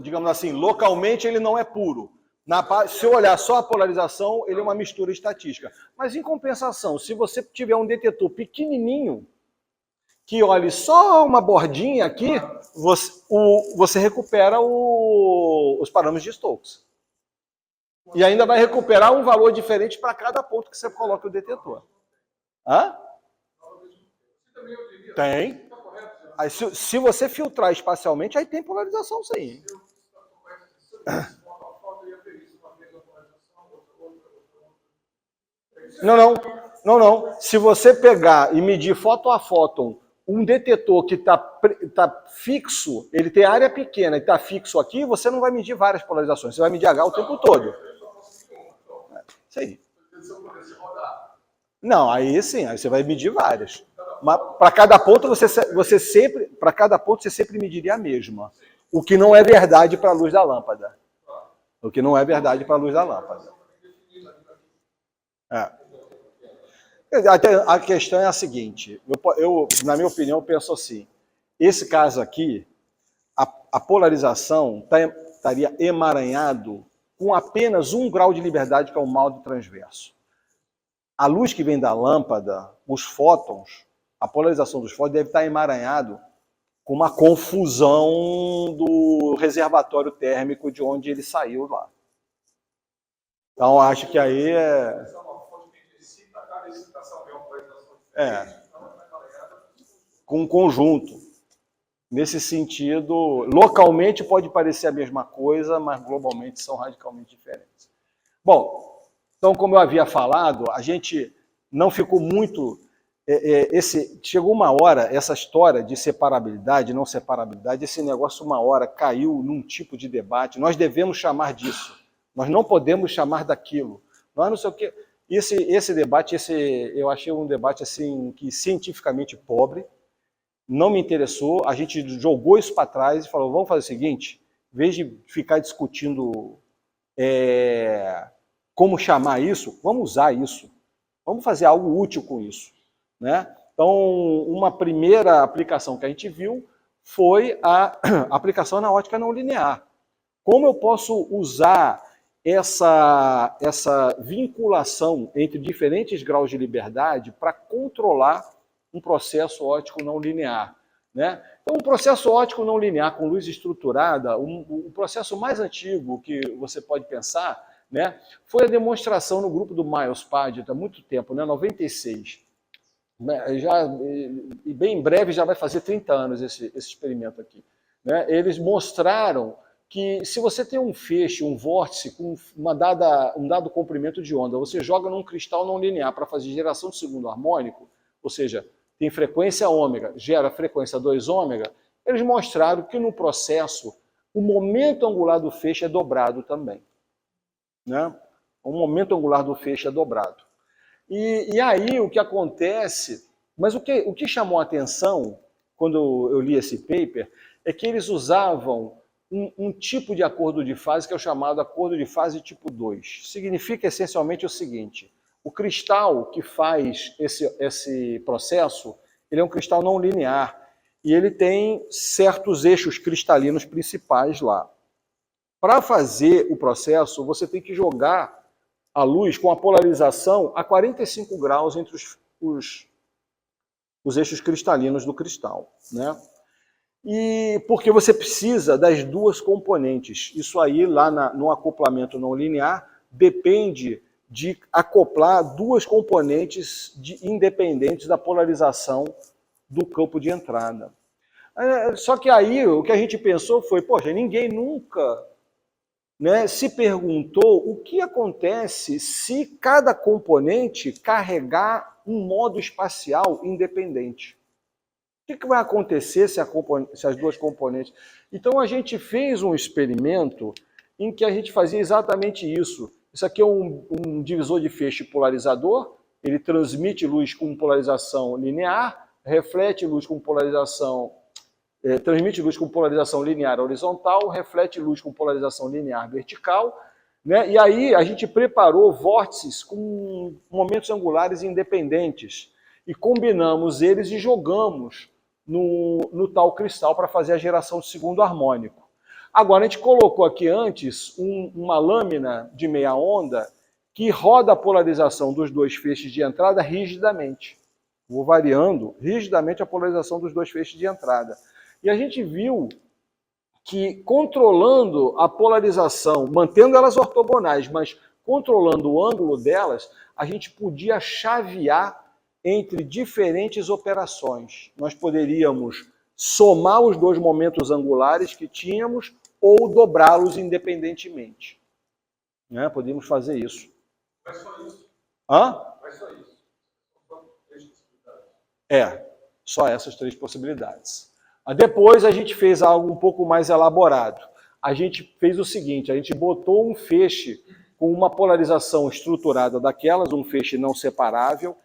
Digamos assim, localmente ele não é puro. Se eu olhar só a polarização, ele é uma mistura estatística. Mas em compensação, se você tiver um detetor pequenininho, que olhe só uma bordinha aqui, você recupera os parâmetros de Stokes. E ainda vai recuperar um valor diferente para cada ponto que você coloca o detetor. Hã? Tem. Aí, se você filtrar espacialmente, aí tem polarização, sim. Não. Se você pegar e medir fóton a fóton, um detetor que tá fixo, ele tem área pequena e está fixo aqui, você não vai medir várias polarizações, você vai medir H o tempo todo. Isso aí. Não, aí sim, aí você vai medir várias. Mas para cada ponto você sempre mediria a mesma. O que não é verdade para a luz da lâmpada. O que não é verdade para a luz da lâmpada. A questão é a seguinte, na minha opinião, eu penso assim, esse caso aqui, a polarização estaria emaranhado com apenas 1 grau de liberdade, que é o modo transverso. A luz que vem da lâmpada, os fótons, a polarização dos fótons deve estar emaranhado com uma confusão do reservatório térmico de onde ele saiu lá. Então, acho que aí com um conjunto. Nesse sentido, localmente pode parecer a mesma coisa, mas globalmente são radicalmente diferentes. Bom, então, como eu havia falado, a gente não ficou muito... chegou uma hora, essa história de separabilidade, não separabilidade, esse negócio uma hora caiu num tipo de debate. Nós devemos chamar disso. Nós não podemos chamar daquilo. Nós não sei o quê. Esse debate, eu achei um debate assim, que cientificamente pobre, não me interessou, a gente jogou isso para trás e falou, vamos fazer o seguinte, em vez de ficar discutindo como chamar isso, vamos usar isso, vamos fazer algo útil com isso. Né? Então, uma primeira aplicação que a gente viu foi a aplicação na ótica não linear. Como eu posso usar essa vinculação entre diferentes graus de liberdade para controlar um processo óptico não linear. Né? Então, um processo óptico não linear com luz estruturada, o processo mais antigo que você pode pensar, né, foi a demonstração no grupo do Miles Padgett há muito tempo, né, 96. E bem em breve já vai fazer 30 anos esse experimento aqui. Né? Eles mostraram que se você tem um feixe, um vórtice com um dado comprimento de onda, você joga num cristal não linear para fazer geração de segundo harmônico, ou seja, tem frequência ômega, gera frequência 2 ômega, eles mostraram que no processo o momento angular do feixe é dobrado também. Né? O momento angular do feixe é dobrado. E aí o que acontece, mas o que chamou a atenção quando eu li esse paper, é que eles usavam um tipo de acordo de fase que é o chamado acordo de fase tipo 2. Significa essencialmente o seguinte, o cristal que faz esse processo, ele é um cristal não linear e ele tem certos eixos cristalinos principais lá. Para fazer o processo, você tem que jogar a luz com a polarização a 45 graus entre os eixos cristalinos do cristal. Né? E porque você precisa das duas componentes. Isso aí, lá no acoplamento não linear, depende de acoplar duas componentes independentes da polarização do campo de entrada. Só que aí o que a gente pensou foi, poxa, ninguém nunca, né, se perguntou o que acontece se cada componente carregar um modo espacial independente. que vai acontecer se as duas componentes... Então, a gente fez um experimento em que a gente fazia exatamente isso. Isso aqui é um divisor de feixe polarizador, ele transmite luz com polarização linear, reflete luz com polarização... transmite luz com polarização linear horizontal, reflete luz com polarização linear vertical, né? E aí a gente preparou vórtices com momentos angulares independentes e combinamos eles e jogamos no tal cristal para fazer a geração de segundo harmônico. Agora, a gente colocou aqui antes uma lâmina de meia onda que roda a polarização dos dois feixes de entrada rigidamente. Vou variando rigidamente a polarização dos dois feixes de entrada. E a gente viu que controlando a polarização, mantendo elas ortogonais, mas controlando o ângulo delas, a gente podia chavear entre diferentes operações. Nós poderíamos somar os dois momentos angulares que tínhamos ou dobrá-los independentemente. Né? Podíamos fazer isso. Mas só isso? Hã? Mas só isso? Só 3 possibilidades? Só essas 3 possibilidades. Depois a gente fez algo um pouco mais elaborado. A gente fez o seguinte, a gente botou um feixe com uma polarização estruturada daquelas, um feixe não separável,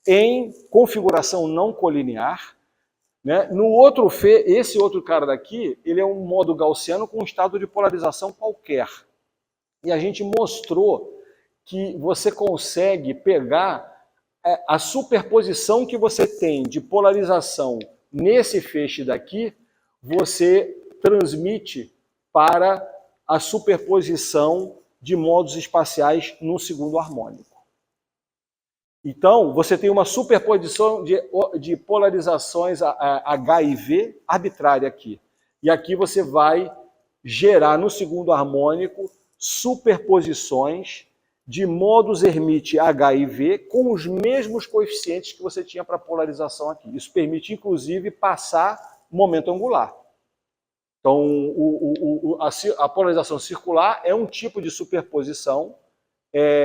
em configuração não colinear. Né? No outro esse outro cara daqui, ele é um modo gaussiano com um estado de polarização qualquer. E a gente mostrou que você consegue pegar a superposição que você tem de polarização nesse feixe daqui, você transmite para a superposição de modos espaciais no segundo harmônico. Então, você tem uma superposição de polarizações H e V arbitrária aqui. E aqui você vai gerar no segundo harmônico superposições de modos Hermite H e V com os mesmos coeficientes que você tinha para a polarização aqui. Isso permite, inclusive, passar momento angular. Então, a polarização circular é um tipo de superposição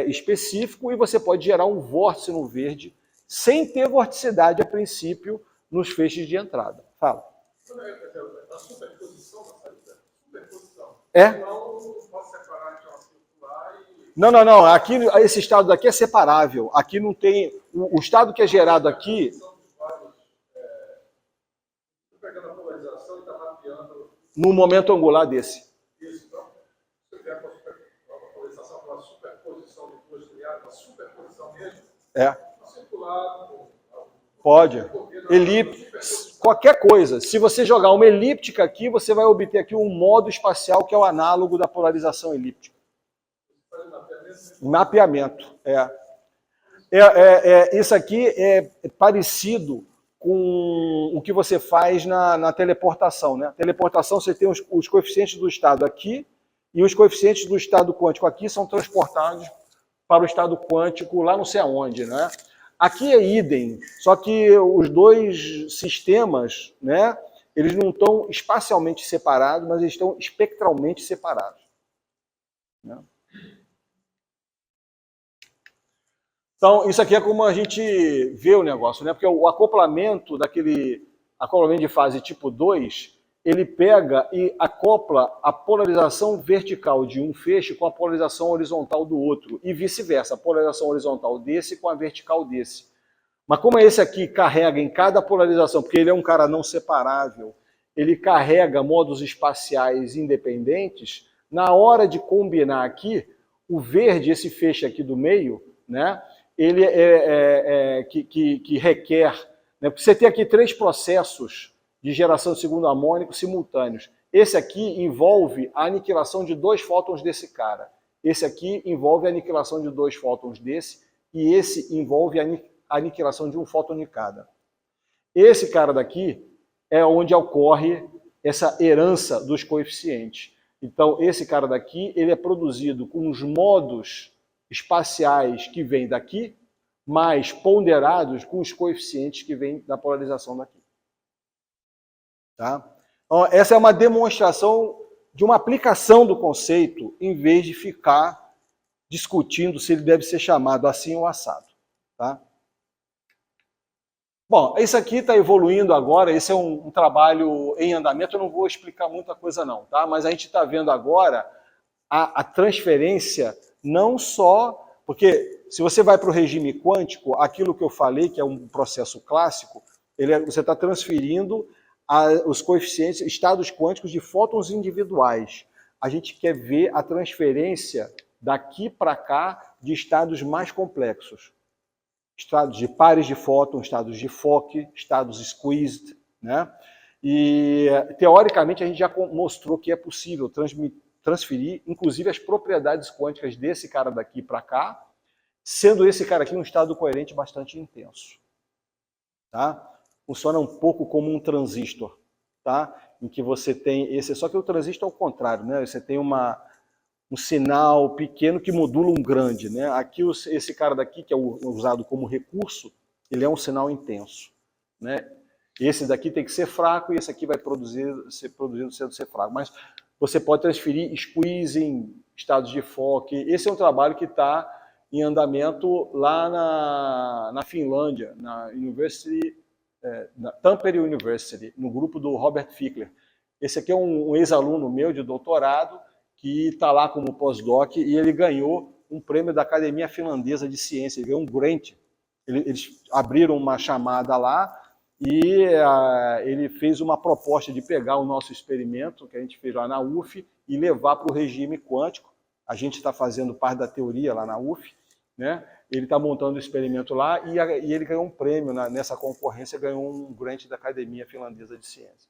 específico e você pode gerar um vórtice no verde sem ter vorticidade, a princípio, nos feixes de entrada. Fala. A superposição da saída? Superposição. Não posso separar de uma circular e... Não. Aqui, esse estado daqui é separável. Aqui não tem... O estado que é gerado aqui... Estou pegando a polarização e está mapeando... No momento angular desse. Isso, então. Você tem a polarização com a superposição de duas triadas, uma superposição mesmo? Uma circular... Pode. Elíptica, qualquer coisa. Se você jogar uma elíptica aqui, você vai obter aqui um modo espacial que é o análogo da polarização elíptica. Mapeamento. Isso aqui é parecido com o que você faz na teleportação. Né? Teleportação, você tem os coeficientes do estado aqui e os coeficientes do estado quântico aqui são transportados para o estado quântico lá não sei aonde. Né? Aqui é idem, só que os dois sistemas, né, eles não estão espacialmente separados, mas eles estão espectralmente separados. Né? Então, isso aqui é como a gente vê o negócio, né? Porque o acoplamento acoplamento de fase tipo 2, ele pega e acopla a polarização vertical de um feixe com a polarização horizontal do outro, e vice-versa, a polarização horizontal desse com a vertical desse. Mas como esse aqui carrega em cada polarização, porque ele é um cara não separável, ele carrega modos espaciais independentes, na hora de combinar aqui, o verde, esse feixe aqui do meio, né? Ele que requer... Né? Porque você tem aqui 3 processos de geração de segundo harmônico simultâneos. Esse aqui envolve a aniquilação de 2 fótons desse cara. Esse aqui envolve a aniquilação de 2 fótons desse, e esse envolve a aniquilação de um fóton de cada. Esse cara daqui é onde ocorre essa herança dos coeficientes. Então, esse cara daqui, ele é produzido com os modos espaciais que vêm daqui, mais ponderados com os coeficientes que vêm da polarização daqui. Tá? Então, essa é uma demonstração de uma aplicação do conceito, em vez de ficar discutindo se ele deve ser chamado assim ou assado. Tá? Bom, Bom, isso aqui está evoluindo agora, esse é um trabalho em andamento, eu não vou explicar muita coisa não, tá? Mas a gente está vendo agora a transferência não só... Porque se você vai para o regime quântico, aquilo que eu falei, que é um processo clássico, você está transferindo os coeficientes, estados quânticos de fótons individuais. A gente quer ver a transferência daqui para cá de estados mais complexos. Estados de pares de fótons, estados de Fock, estados squeezed, né? E, teoricamente, a gente já mostrou que é possível transferir, inclusive, as propriedades quânticas desse cara daqui para cá, sendo esse cara aqui um estado coerente bastante intenso. Tá? Funciona um pouco como um transistor, tá? Em que você tem esse... Só que o transistor é o contrário, né? Você tem um sinal pequeno que modula um grande, né? Aqui esse cara daqui, que é usado como recurso, ele é um sinal intenso, né? Esse daqui tem que ser fraco e esse aqui vai ser produzido sendo ser fraco. Mas você pode transferir squeezing, estados de Fock. Esse é um trabalho que está em andamento lá na Finlândia, na University, na Tampere University, no grupo do Robert Fickler. Esse aqui é um ex-aluno meu de doutorado, que está lá como pós-doc, e ele ganhou um prêmio da Academia Finlandesa de Ciência, ele ganhou um grant. Eles abriram uma chamada lá, e ele fez uma proposta de pegar o nosso experimento, que a gente fez lá na UF, e levar para o regime quântico. A gente está fazendo parte da teoria lá na UF, né? Ele está montando o experimento lá, e ele ganhou um prêmio nessa concorrência, ganhou um grant da Academia Finlandesa de Ciência.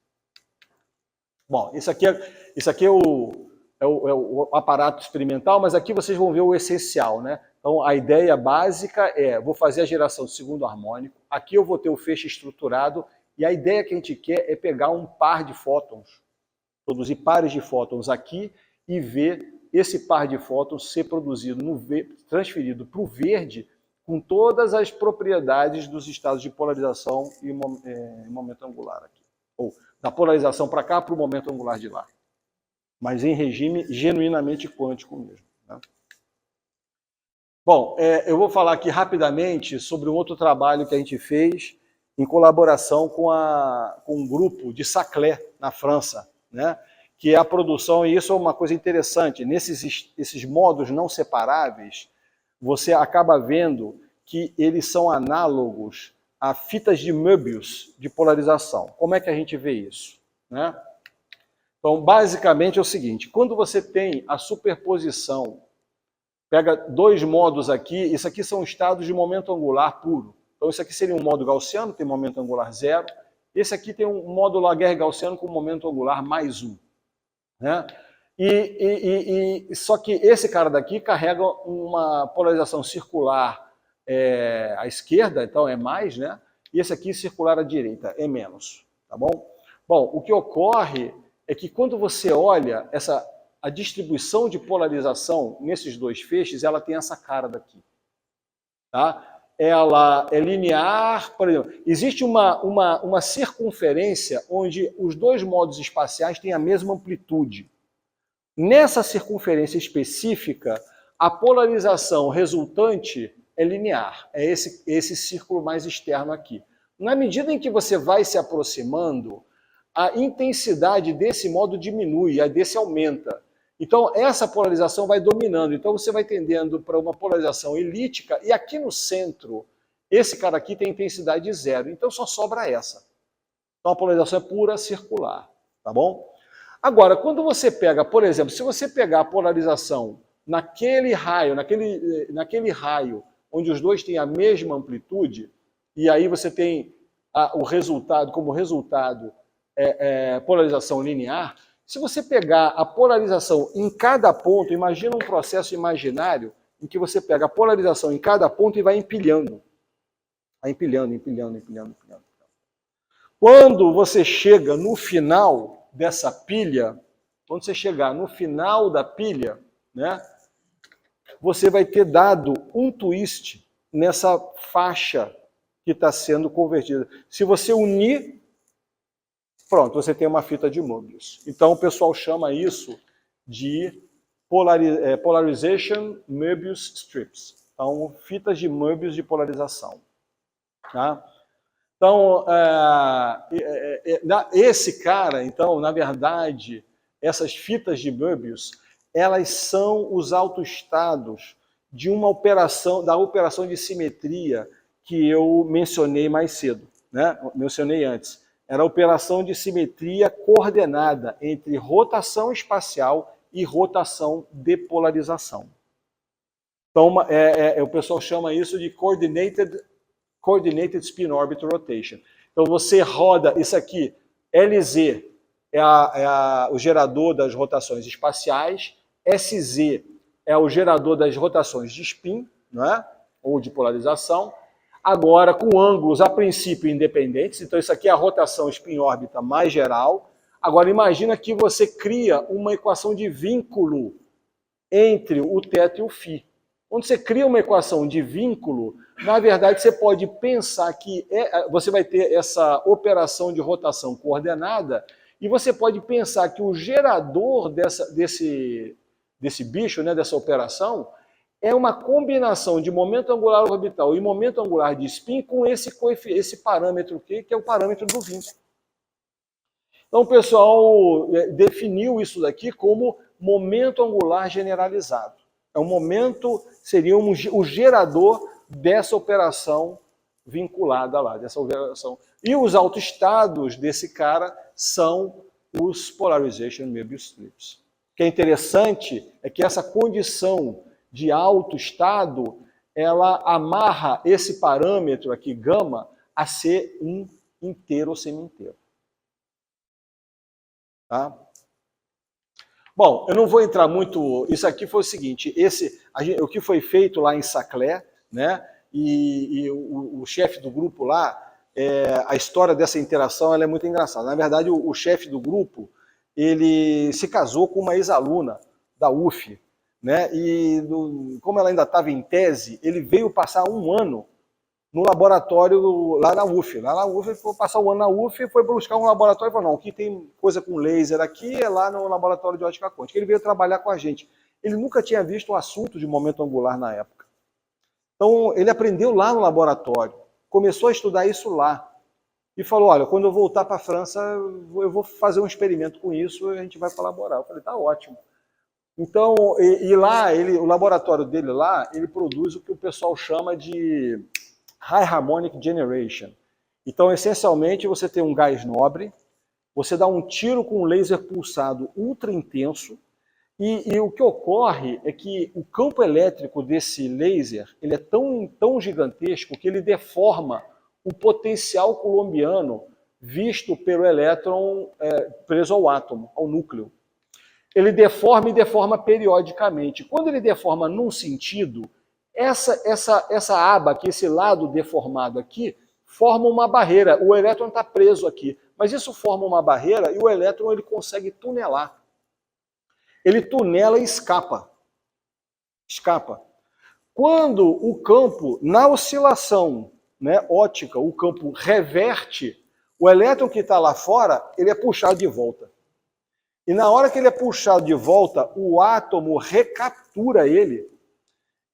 Bom, isso aqui é o aparato experimental, mas aqui vocês vão ver o essencial, né? Então, a ideia básica vou fazer a geração do segundo harmônico, aqui eu vou ter o feixe estruturado, e a ideia que a gente quer é pegar um par de fótons, produzir pares de fótons aqui, e ver esse par de fótons ser produzido, transferido para o verde, com todas as propriedades dos estados de polarização e momento angular aqui. Ou da polarização para cá para o momento angular de lá. Mas em regime genuinamente quântico mesmo. Né? Bom, eu vou falar aqui rapidamente sobre um outro trabalho que a gente fez em colaboração com um grupo de Saclay, na França, né? Que é a produção, e isso é uma coisa interessante, esses modos não separáveis, você acaba vendo que eles são análogos a fitas de Möbius de polarização. Como é que a gente vê isso? Né? Então, basicamente é o seguinte, quando você tem a superposição, pega dois modos aqui, isso aqui são estados de momento angular puro. Então, isso aqui seria um modo gaussiano, tem momento angular 0. Esse aqui tem um modo Laguerre gaussiano com momento angular mais 1. Né? Só que esse cara daqui carrega uma polarização circular à esquerda, então é mais, né? E esse aqui circular à direita, é menos. Tá bom? Bom, o que ocorre é que quando você olha a distribuição de polarização nesses dois feixes, ela tem essa cara daqui. Tá? Ela é linear, por exemplo, existe uma circunferência onde os dois modos espaciais têm a mesma amplitude. Nessa circunferência específica, a polarização resultante é linear, é esse círculo mais externo aqui. Na medida em que você vai se aproximando, a intensidade desse modo diminui, a desse aumenta. Então, essa polarização vai dominando. Então, você vai tendendo para uma polarização elíptica, e aqui no centro, esse cara aqui tem intensidade 0. Então, só sobra essa. Então, a polarização é pura circular. Tá bom? Agora, quando você pega, por exemplo, se você pegar a polarização naquele raio onde os dois têm a mesma amplitude, e aí você tem o resultado, como resultado, polarização linear. Se você pegar a polarização em cada ponto, imagina um processo imaginário em que você pega a polarização em cada ponto e vai empilhando. Vai empilhando. Quando você chega no final dessa pilha, quando você chegar no final da pilha, né, você vai ter dado um twist nessa faixa que está sendo convertida. Se você unir, pronto, você tem uma fita de Möbius. Então o pessoal chama isso de Polarization Möbius Strips. Então, fitas de Möbius de polarização. Tá? Então, esse cara, então, na verdade, essas fitas de Möbius, elas são os autoestados de uma operação, da operação de simetria que eu mencionei mais cedo, né? Mencionei antes. Era a operação de simetria coordenada entre rotação espacial e rotação de polarização. Então, o pessoal chama isso de Coordinated Spin Orbit Rotation. Então, você roda, isso aqui, LZ o gerador das rotações espaciais, SZ é o gerador das rotações de spin, né? Ou de polarização. Agora, com ângulos, a princípio, independentes. Então, isso aqui é a rotação spin-órbita mais geral. Agora, imagina que você cria uma equação de vínculo entre o θ e o φ. Quando você cria uma equação de vínculo, na verdade, você pode pensar que você vai ter essa operação de rotação coordenada e você pode pensar que o gerador desse bicho, né, dessa operação, é uma combinação de momento angular orbital e momento angular de spin com esse parâmetro aqui, que é o parâmetro do vínculo. Então, o pessoal definiu isso daqui como momento angular generalizado. É um momento, seria o gerador dessa operação vinculada lá, dessa operação. E os autoestados desse cara são os Polarization Möbius strips. O que é interessante é que essa condição de autoestado, ela amarra esse parâmetro aqui, gama, a ser um inteiro ou semi-inteiro. Tá? Bom, eu não vou entrar muito... Isso aqui foi o seguinte, o que foi feito lá em Saclay, né? E o chefe do grupo lá, a história dessa interação ela é muito engraçada. Na verdade, o chefe do grupo, ele se casou com uma ex-aluna da UF, né? E como ela ainda estava em tese, ele veio passar um ano no laboratório lá na UF. Lá na UF, ele foi passar um ano na UF, foi buscar um laboratório e falou, não, aqui tem coisa com laser aqui, é lá no laboratório de ótica quântica. Ele veio trabalhar com a gente. Ele nunca tinha visto o assunto de momento angular na época. Então, ele aprendeu lá no laboratório, começou a estudar isso lá. E falou, olha, quando eu voltar para a França, eu vou fazer um experimento com isso e a gente vai colaborar. Eu falei, tá ótimo. Então, lá, o laboratório dele lá, ele produz o que o pessoal chama de High Harmonic Generation. Então, essencialmente, você tem um gás nobre, você dá um tiro com um laser pulsado ultra intenso, e o que ocorre é que o campo elétrico desse laser ele é tão gigantesco que ele deforma o potencial coulombiano visto pelo elétron preso ao átomo, ao núcleo. Ele deforma e deforma periodicamente. Quando ele deforma num sentido, essa aba aqui, esse lado deformado aqui, forma uma barreira. O elétron está preso aqui, mas isso forma uma barreira e o elétron ele consegue tunelar. Ele tunela e escapa. Quando o campo, na oscilação, né, ótica, o campo reverte, o elétron que está lá fora, ele é puxado de volta. E na hora que ele é puxado de volta, o átomo recaptura ele.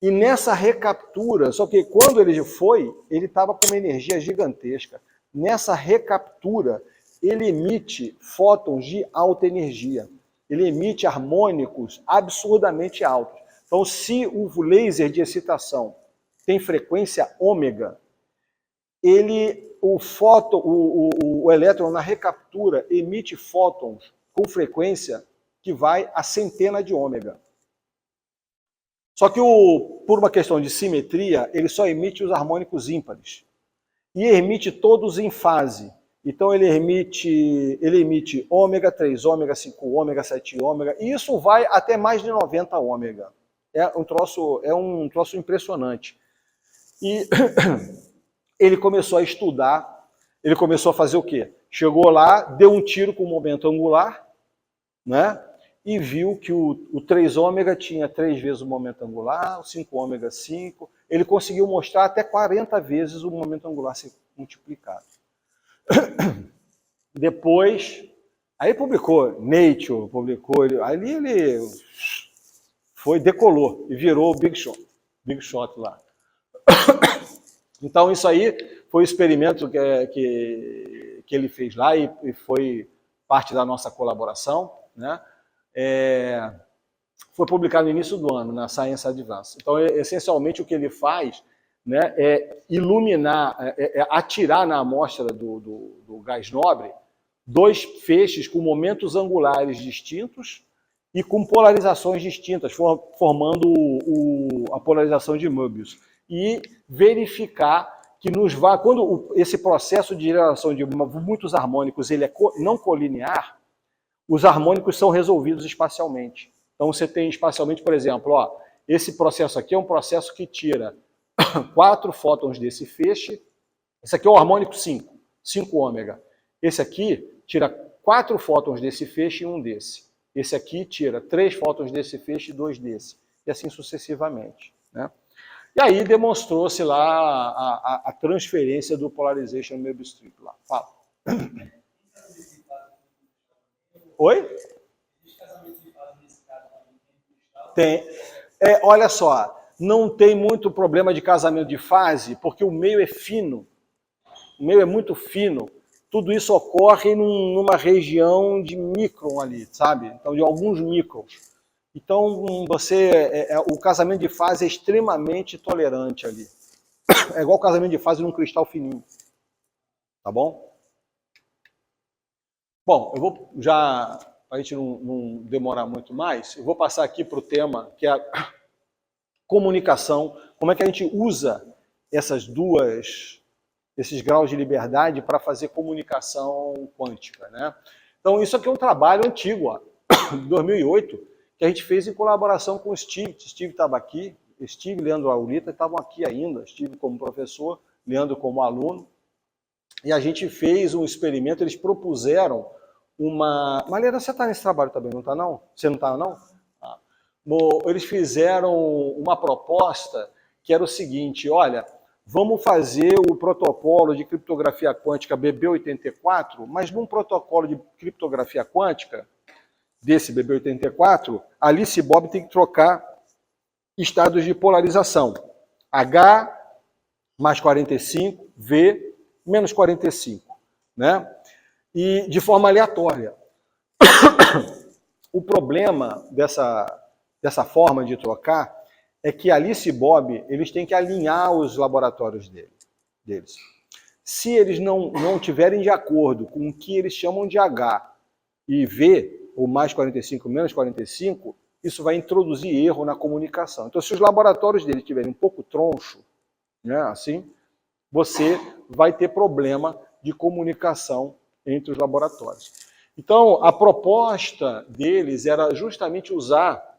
E nessa recaptura, só que quando ele foi, ele estava com uma energia gigantesca. Nessa recaptura, ele emite fótons de alta energia. Ele emite harmônicos absurdamente altos. Então, se o laser de excitação tem frequência ômega, o elétron na recaptura emite fótons com frequência que vai a centena de ômega. Só que, por uma questão de simetria, ele só emite os harmônicos ímpares. E emite todos em fase. Então, ele emite ômega 3, ômega 5, ômega 7, ômega, e isso vai até mais de 90 ômega. É um troço impressionante. E ele começou a estudar, ele começou a fazer o quê? Chegou lá, deu um tiro com o momento angular, né? E viu que o 3 ômega tinha 3 vezes o momento angular, o 5 ômega 5. Ele conseguiu mostrar até 40 vezes o momento angular ser multiplicado. Depois, aí publicou, Nature publicou, ali ele decolou e virou o Big Shot lá. Então isso aí foi o experimento que ele fez lá e foi parte da nossa colaboração, né? Foi publicado no início do ano, na Science Advance. Então, essencialmente, o que ele faz, né, é iluminar, atirar na amostra do gás nobre 2 feixes com momentos angulares distintos e com polarizações distintas, formando a polarização de Möbius. E verificar que quando esse processo de geração de muitos harmônicos ele é não colinear, os harmônicos são resolvidos espacialmente. Então você tem espacialmente, por exemplo, esse processo aqui é um processo que tira 4 fótons desse feixe. Esse aqui é o harmônico 5 ômega. Esse aqui tira 4 fótons desse feixe e 1 desse. Esse aqui tira 3 fótons desse feixe e 2 desse. E assim sucessivamente, né? E aí demonstrou-se lá a transferência do polarization Möbius strip lá. Fala. Oi? Tem. Olha só, não tem muito problema de casamento de fase, porque o meio é fino. O meio é muito fino. Tudo isso ocorre numa região de micron ali, sabe? Então, de alguns microns. Então, o casamento de fase é extremamente tolerante ali. É igual o casamento de fase num cristal fininho. Tá bom? Bom, eu vou já, para a gente não demorar muito mais, eu vou passar aqui para o tema, que é a comunicação. Como é que a gente usa esses graus de liberdade para fazer comunicação quântica, né? Então, isso aqui é um trabalho antigo, de 2008, que a gente fez em colaboração com o Steve. Steve estava aqui, Steve e Leandro Aulita estavam aqui ainda, Steve como professor, Leandro como aluno, e a gente fez um experimento, eles propuseram uma... Malena, você está nesse trabalho também, não está não? Você não está não? Ah. Eles fizeram uma proposta que era o seguinte, olha, vamos fazer o protocolo de criptografia quântica BB84, mas num protocolo de criptografia quântica, desse BB84, Alice e Bob tem que trocar estados de polarização. H mais 45, V menos 45, né? E de forma aleatória. O problema dessa forma de trocar é que Alice e Bob, eles têm que alinhar os laboratórios deles. Se eles não tiverem de acordo com o que eles chamam de H e V, ou mais 45, menos 45, isso vai introduzir erro na comunicação. Então, se os laboratórios deles tiverem um pouco troncho, né, assim, você vai ter problema de comunicação entre os laboratórios. Então, a proposta deles era justamente usar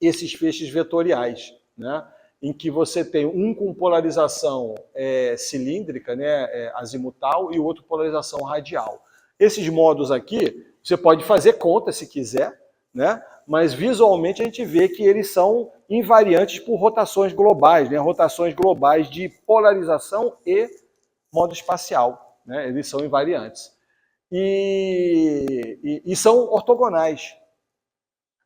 esses feixes vetoriais, né, em que você tem um com polarização cilíndrica, né, azimutal, e o outro polarização radial. Esses modos aqui, você pode fazer conta se quiser, né? Mas visualmente a gente vê que eles são invariantes por rotações globais, né? Rotações globais de polarização e modo espacial, né? Eles são invariantes. E são ortogonais.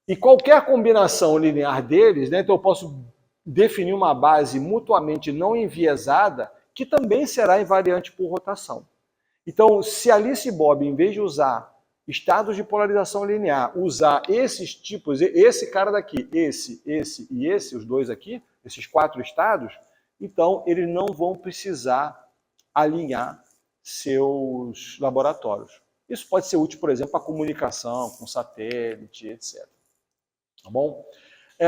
E qualquer combinação linear deles, né? Então eu posso definir uma base mutuamente não enviesada, que também será invariante por rotação. Então, se Alice e Bob, em vez de usar estados de polarização linear, usar esses tipos, esse cara daqui, esse e esse, os dois aqui, esses 4 estados, então eles não vão precisar alinhar seus laboratórios. Isso pode ser útil, por exemplo, para comunicação com satélite, etc. Tá bom?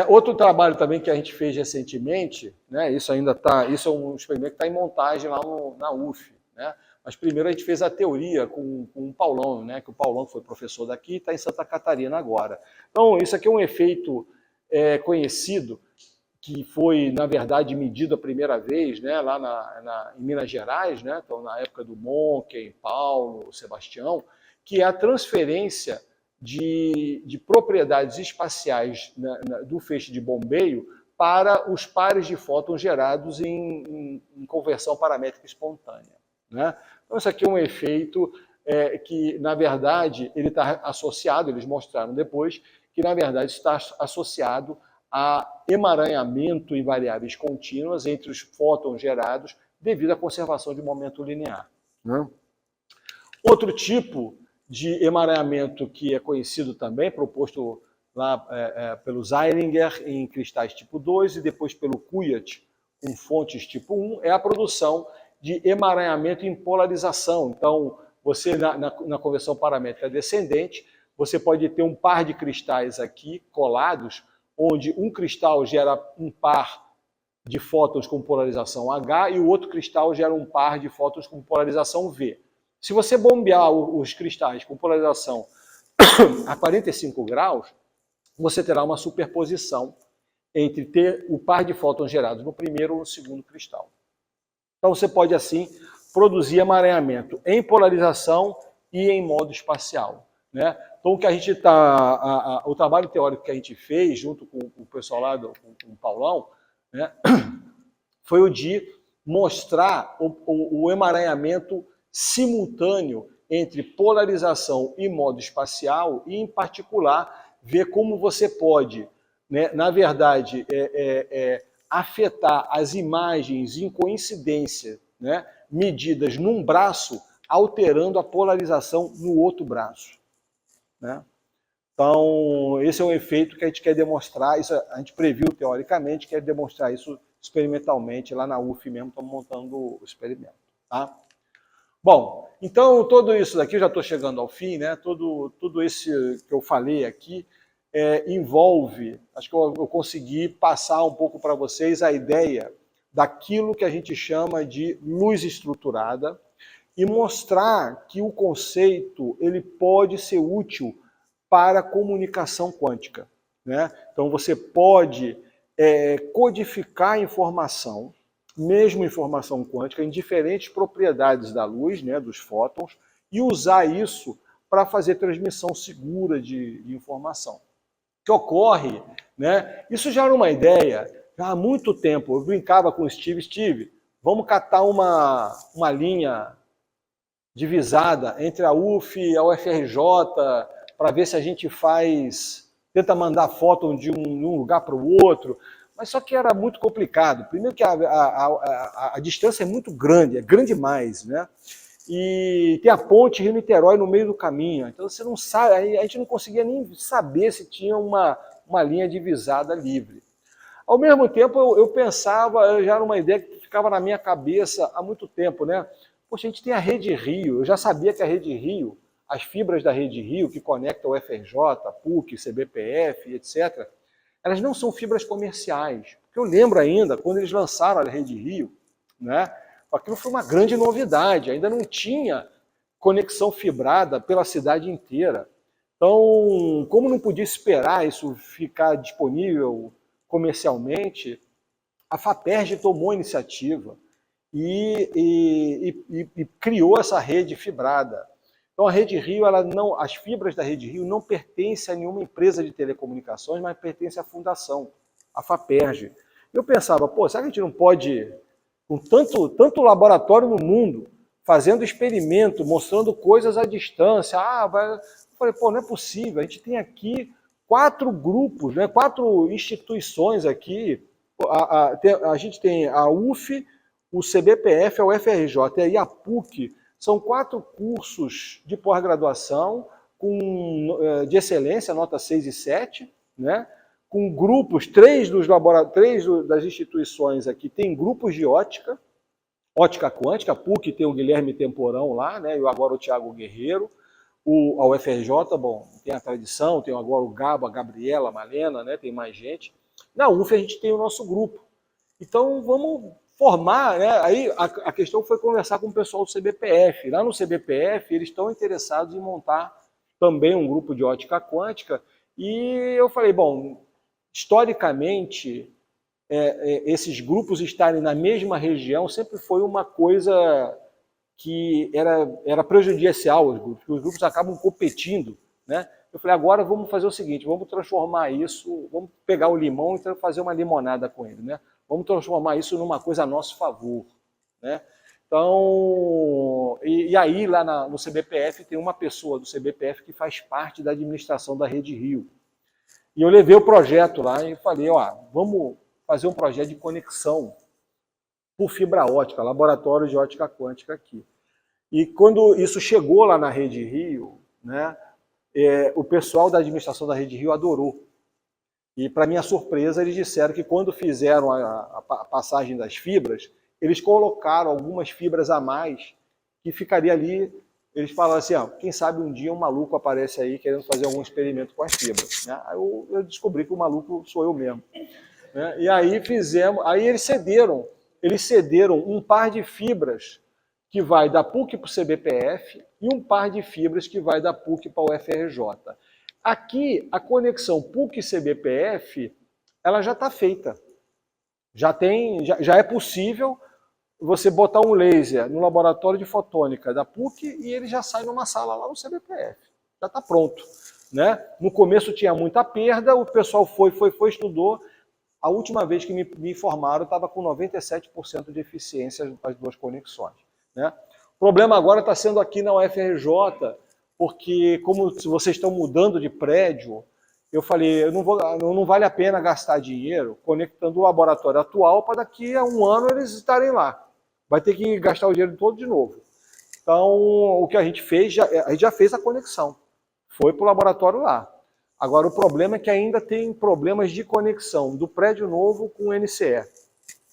Outro trabalho também que a gente fez recentemente, né, isso é um experimento que está em montagem lá na UF, né? Mas primeiro a gente fez a teoria com o Paulão, né? Que o Paulão foi professor daqui e está em Santa Catarina agora. Então, isso aqui é um efeito conhecido, que foi, na verdade, medido a primeira vez, né? Lá em Minas Gerais, né? Então, na época do Monken, Paulo, Sebastião, que é a transferência de propriedades espaciais do feixe de bombeio para os pares de fótons gerados em conversão paramétrica espontânea, né? Então, isso aqui é um efeito que, na verdade, ele está associado, eles mostraram depois, que, na verdade, está associado a emaranhamento em variáveis contínuas entre os fótons gerados devido à conservação de momento linear, né? Outro tipo de emaranhamento que é conhecido também, proposto lá pelo Zeilinger em cristais tipo 2 e depois pelo Kuyat com fontes tipo 1, é a produção de emaranhamento em polarização. Então, você na conversão paramétrica descendente, você pode ter um par de cristais aqui colados, onde um cristal gera um par de fótons com polarização H e o outro cristal gera um par de fótons com polarização V. Se você bombear os cristais com polarização a 45 graus, você terá uma superposição entre ter o par de fótons gerados no primeiro ou no segundo cristal. Então você pode, assim, produzir emaranhamento em polarização e em modo espacial, né? Então o que a gente o trabalho teórico que a gente fez, junto com o pessoal lá, com o Paulão, né, foi o de mostrar o emaranhamento simultâneo entre polarização e modo espacial e, em particular, ver como você pode, né, na verdade, afetar as imagens em coincidência, né, medidas num braço, alterando a polarização no outro braço, né? Então, esse é um efeito que a gente quer demonstrar, isso a gente previu teoricamente, quer demonstrar isso experimentalmente, lá na UF mesmo, estamos montando o experimento, tá? Bom, então tudo isso daqui, eu já estou chegando ao fim, né? Tudo esse que eu falei aqui envolve, acho que eu consegui passar um pouco para vocês a ideia daquilo que a gente chama de luz estruturada e mostrar que o conceito ele pode ser útil para a comunicação quântica, né? Então você pode codificar informação, mesmo informação quântica, em diferentes propriedades da luz, né, dos fótons, e usar isso para fazer transmissão segura de informação. O que ocorre, né, isso já era uma ideia, já há muito tempo, eu brincava com o Steve, vamos catar uma linha divisada entre a UF e a UFRJ, para ver se a gente tenta mandar fóton de um lugar para o outro, mas só que era muito complicado. Primeiro que a distância é muito grande, é grande demais, né? E tem a ponte Rio-Niterói no meio do caminho, então você não sabe, a gente não conseguia nem saber se tinha uma linha divisada livre. Ao mesmo tempo, eu pensava, já era uma ideia que ficava na minha cabeça há muito tempo, né? Poxa, a gente tem a Rede Rio, eu já sabia que a Rede Rio, as fibras da Rede Rio, que conectam o FRJ, PUC, CBPF, etc., elas não são fibras comerciais. Porque eu lembro ainda, quando eles lançaram a Rede Rio, né, aquilo foi uma grande novidade, ainda não tinha conexão fibrada pela cidade inteira. Então, como não podia esperar isso ficar disponível comercialmente, a FAPERJ tomou a iniciativa e criou essa rede fibrada. Então a Rede Rio, as fibras da Rede Rio não pertencem a nenhuma empresa de telecomunicações, mas pertencem à fundação, à FAPERJ. Eu pensava, pô, será que a gente não pode, com tanto laboratório no mundo, fazendo experimento, mostrando coisas à distância, eu falei, pô, não é possível, a gente tem aqui 4 grupos, né, 4 instituições aqui, a gente tem a UF, o CBPF, a UFRJ e a PUC. São 4 cursos de pós-graduação de excelência, nota 6 e 7, né? Com grupos, 3 das instituições aqui tem grupos de ótica quântica, a PUC tem o Guilherme Temporão lá, né? E agora o Tiago Guerreiro, a UFRJ, bom, tem a tradição, tem agora o Gabo, a Gabriela, a Malena, né? Tem mais gente. Na UF a gente tem o nosso grupo. Então vamos formar, né? Aí a questão foi conversar com o pessoal do CBPF. Lá no CBPF, eles estão interessados em montar também um grupo de ótica quântica. E eu falei, bom, historicamente, esses grupos estarem na mesma região sempre foi uma coisa que era prejudicial aos grupos, porque os grupos acabam competindo, né? Eu falei, agora vamos fazer o seguinte, vamos transformar isso, vamos pegar o limão e fazer uma limonada com ele, né? Vamos transformar isso numa coisa a nosso favor, né? Então, e aí lá no CBPF tem uma pessoa do CBPF que faz parte da administração da Rede Rio. E eu levei o projeto lá e falei, vamos fazer um projeto de conexão por fibra ótica, laboratório de ótica quântica aqui. E quando isso chegou lá na Rede Rio, né, o pessoal da administração da Rede Rio adorou. E, para minha surpresa, eles disseram que quando fizeram a passagem das fibras, eles colocaram algumas fibras a mais que ficaria ali. Eles falaram assim, ó, quem sabe um dia um maluco aparece aí querendo fazer algum experimento com as fibras. Né? Aí eu descobri que o maluco sou eu mesmo. Né? E aí eles cederam um par de fibras que vai da PUC para o CBPF e um par de fibras que vai da PUC para o UFRJ. Aqui, a conexão PUC-CBPF, ela já está feita. Já é possível você botar um laser no laboratório de fotônica da PUC e ele já sai numa sala lá no CBPF. Já está pronto. Né? No começo tinha muita perda, o pessoal foi, estudou. A última vez que me informaram, estava com 97% de eficiência as duas conexões. Né? O problema agora está sendo aqui na UFRJ, porque como vocês estão mudando de prédio, eu falei, não vale a pena gastar dinheiro conectando o laboratório atual para daqui a um ano eles estarem lá. Vai ter que gastar o dinheiro todo de novo. Então, o que a gente fez, a gente já fez a conexão. Foi para o laboratório lá. Agora, o problema é que ainda tem problemas de conexão do prédio novo com o NCE.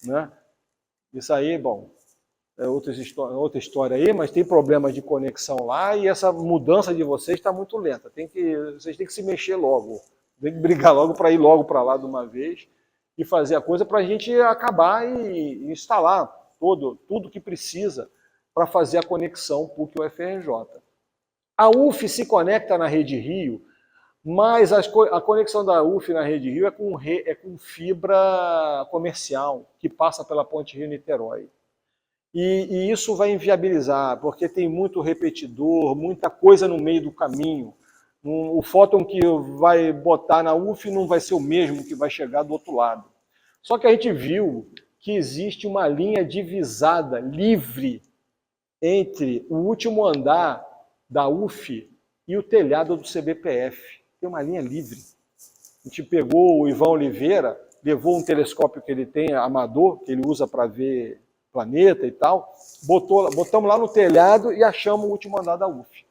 Né? Isso aí, bom, é outra história aí, mas tem problemas de conexão lá e essa mudança de vocês está muito lenta. Vocês têm que se mexer logo. Tem que brigar logo para ir logo para lá de uma vez e fazer a coisa para a gente acabar e instalar tudo que precisa para fazer a conexão PUC-UFRJ. A UF se conecta na Rede Rio, mas a conexão da UF na Rede Rio é com fibra comercial, que passa pela Ponte Rio-Niterói. E isso vai inviabilizar, porque tem muito repetidor, muita coisa no meio do caminho. O fóton que vai botar na UF não vai ser o mesmo que vai chegar do outro lado. Só que a gente viu que existe uma linha divisada, livre, entre o último andar da UF e o telhado do CBPF. Tem uma linha livre. A gente pegou o Ivan Oliveira, levou um telescópio que ele tem, amador, que ele usa para ver planeta e tal, botamos lá no telhado e achamos o último andar da UF.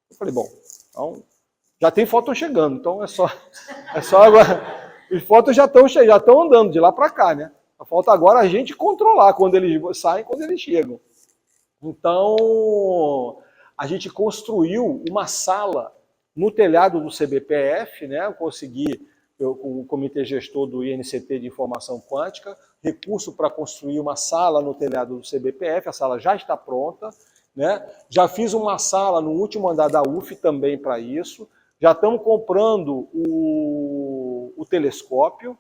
Eu falei, bom, então já tem fóton chegando, então é só agora. Os fótons já estão andando de lá para cá, né? Falta agora a gente controlar quando eles saem, quando eles chegam. Então, a gente construiu uma sala no telhado do CBPF, né? Eu consegui, com o comitê gestor do INCT de Informação Quântica, recurso para construir uma sala no telhado do CBPF, a sala já está pronta, né? Já fiz uma sala no último andar da UF também para isso, já estamos comprando o telescópio,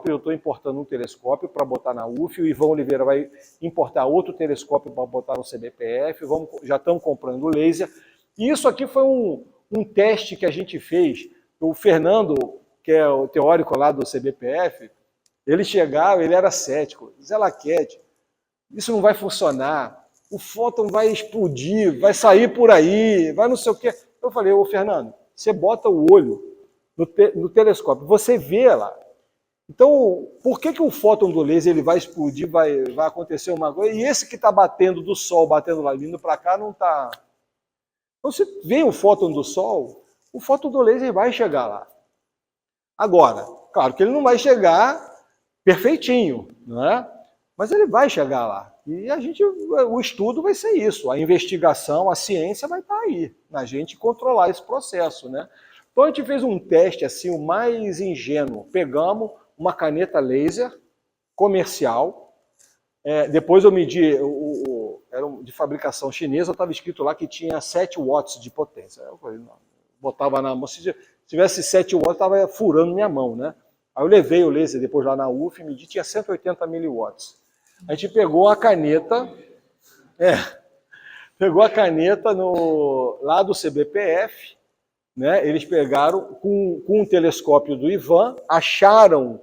eu estou importando um telescópio para botar na UF, o Ivan Oliveira vai importar outro telescópio para botar no CBPF, já estamos comprando laser. E isso aqui foi um teste que a gente fez. O Fernando, que é o teórico lá do CBPF, ele chegava, ele era cético. Zé Laquete, isso não vai funcionar, o fóton vai explodir, vai sair por aí, vai não sei o quê. Eu falei, ô Fernando, você bota o olho no telescópio, você vê lá. Então, por que o fóton do laser ele vai explodir, vai acontecer uma coisa, e esse que está batendo do Sol, batendo lá, vindo para cá, não está... Então, se vem o fóton do Sol, o fóton do laser vai chegar lá. Agora, claro que ele não vai chegar perfeitinho, não é? Mas ele vai chegar lá. E o estudo vai ser isso, a investigação, a ciência vai estar aí, na gente controlar esse processo, né? Então, a gente fez um teste assim, o mais ingênuo. Pegamos uma caneta laser comercial. Depois eu medi, era de fabricação chinesa, estava escrito lá que tinha 7 watts de potência. Eu falei, não, botava na mão, se tivesse 7 watts, estava furando minha mão, né? Aí eu levei o laser depois lá na UF, medi, tinha 180 miliwatts. A gente pegou a caneta, lá do CBPF, né? Eles pegaram com um telescópio do Ivan, acharam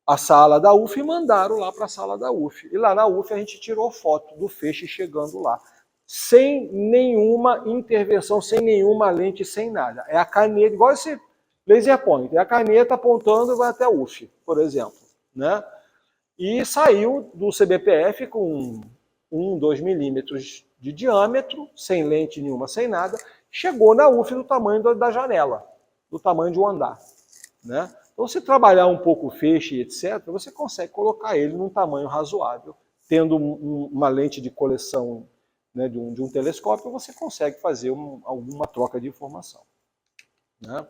a sala da UF e mandaram lá para a sala da UF. E lá na UF a gente tirou foto do feixe chegando lá. Sem nenhuma intervenção, sem nenhuma lente, sem nada. É a caneta, igual esse laser point, é a caneta apontando e vai até a UF, por exemplo. Né? e saiu do CBPF com 2 milímetros de diâmetro, sem lente nenhuma, sem nada, chegou na UF do tamanho da janela, do tamanho de um andar, né? Então, se trabalhar um pouco o feixe, etc., você consegue colocar ele num tamanho razoável. Tendo uma lente de coleção, né, de um telescópio, você consegue fazer alguma troca de informação, né?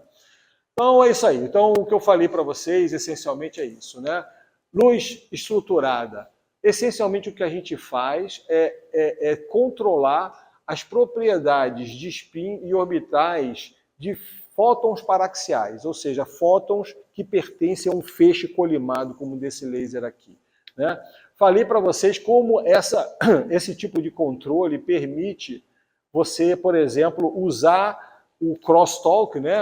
Então, é isso aí. Então, o que eu falei para vocês, essencialmente, é isso, né? Luz estruturada. Essencialmente, o que a gente faz é controlar as propriedades de spin e orbitais de fótons paraxiais, ou seja, fótons que pertencem a um feixe colimado, como desse laser aqui, né? Falei para vocês como esse tipo de controle permite você, por exemplo, usar o crosstalk, né,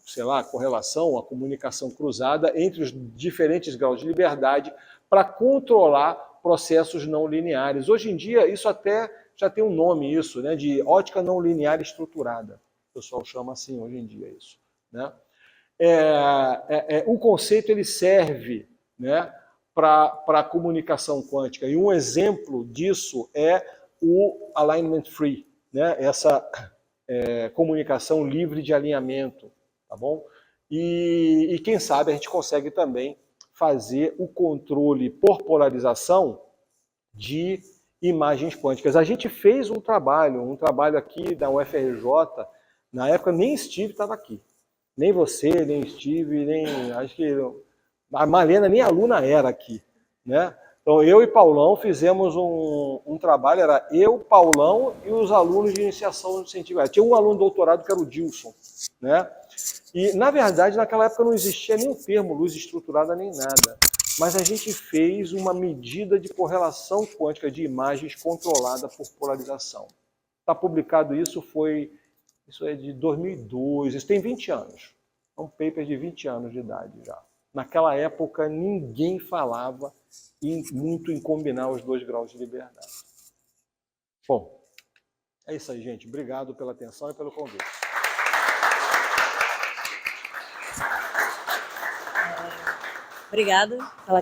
sei lá, a correlação, a comunicação cruzada entre os diferentes graus de liberdade para controlar processos não lineares. Hoje em dia, isso até já tem um nome, isso, né, de ótica não linear estruturada. O pessoal chama assim hoje em dia isso, né? O conceito ele serve, né, para a comunicação quântica. E um exemplo disso é o alignment free, né? Essa comunicação livre de alinhamento, tá bom? E quem sabe a gente consegue também fazer o controle por polarização de imagens quânticas. A gente fez um trabalho aqui da UFRJ, na época nem Steve estava aqui. Nem você, nem Steve, nem... acho que a Malena, nem aluna era aqui, né? Então, eu e Paulão fizemos um trabalho, era eu, Paulão e os alunos de iniciação científica. Tinha um aluno de doutorado que era o Dilson, né? E, na verdade, naquela época não existia nem o termo luz estruturada nem nada. Mas a gente fez uma medida de correlação quântica de imagens controlada por polarização. Está publicado isso é de 2002, isso tem 20 anos. É um paper de 20 anos de idade já. Naquela época, ninguém falava muito em combinar os 2 graus de liberdade. Bom, é isso aí, gente. Obrigado pela atenção e pelo convite. Obrigada,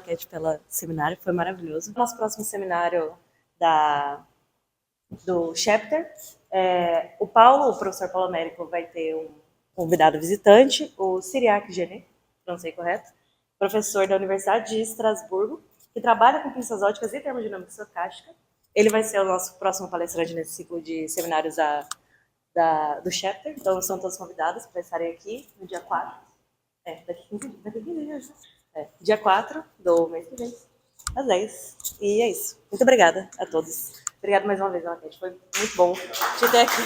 Cat, pelo seminário, foi maravilhoso. Nosso próximo seminário do Chapter, o Paulo, o professor Paulo Américo, vai ter um convidado visitante, o Cyriac Genet, pronunciei correto, professor da Universidade de Estrasburgo, que trabalha com pinças óticas e termodinâmica estocástica. Ele vai ser o nosso próximo palestrante nesse ciclo de seminários do Chapter, então são todos convidados para estarem aqui no dia 4. Daqui 15 dias. Dia 4 do mês que vem, às 10. E é isso. Muito obrigada a todos. Obrigada mais uma vez, Cat. Foi muito bom te ter aqui.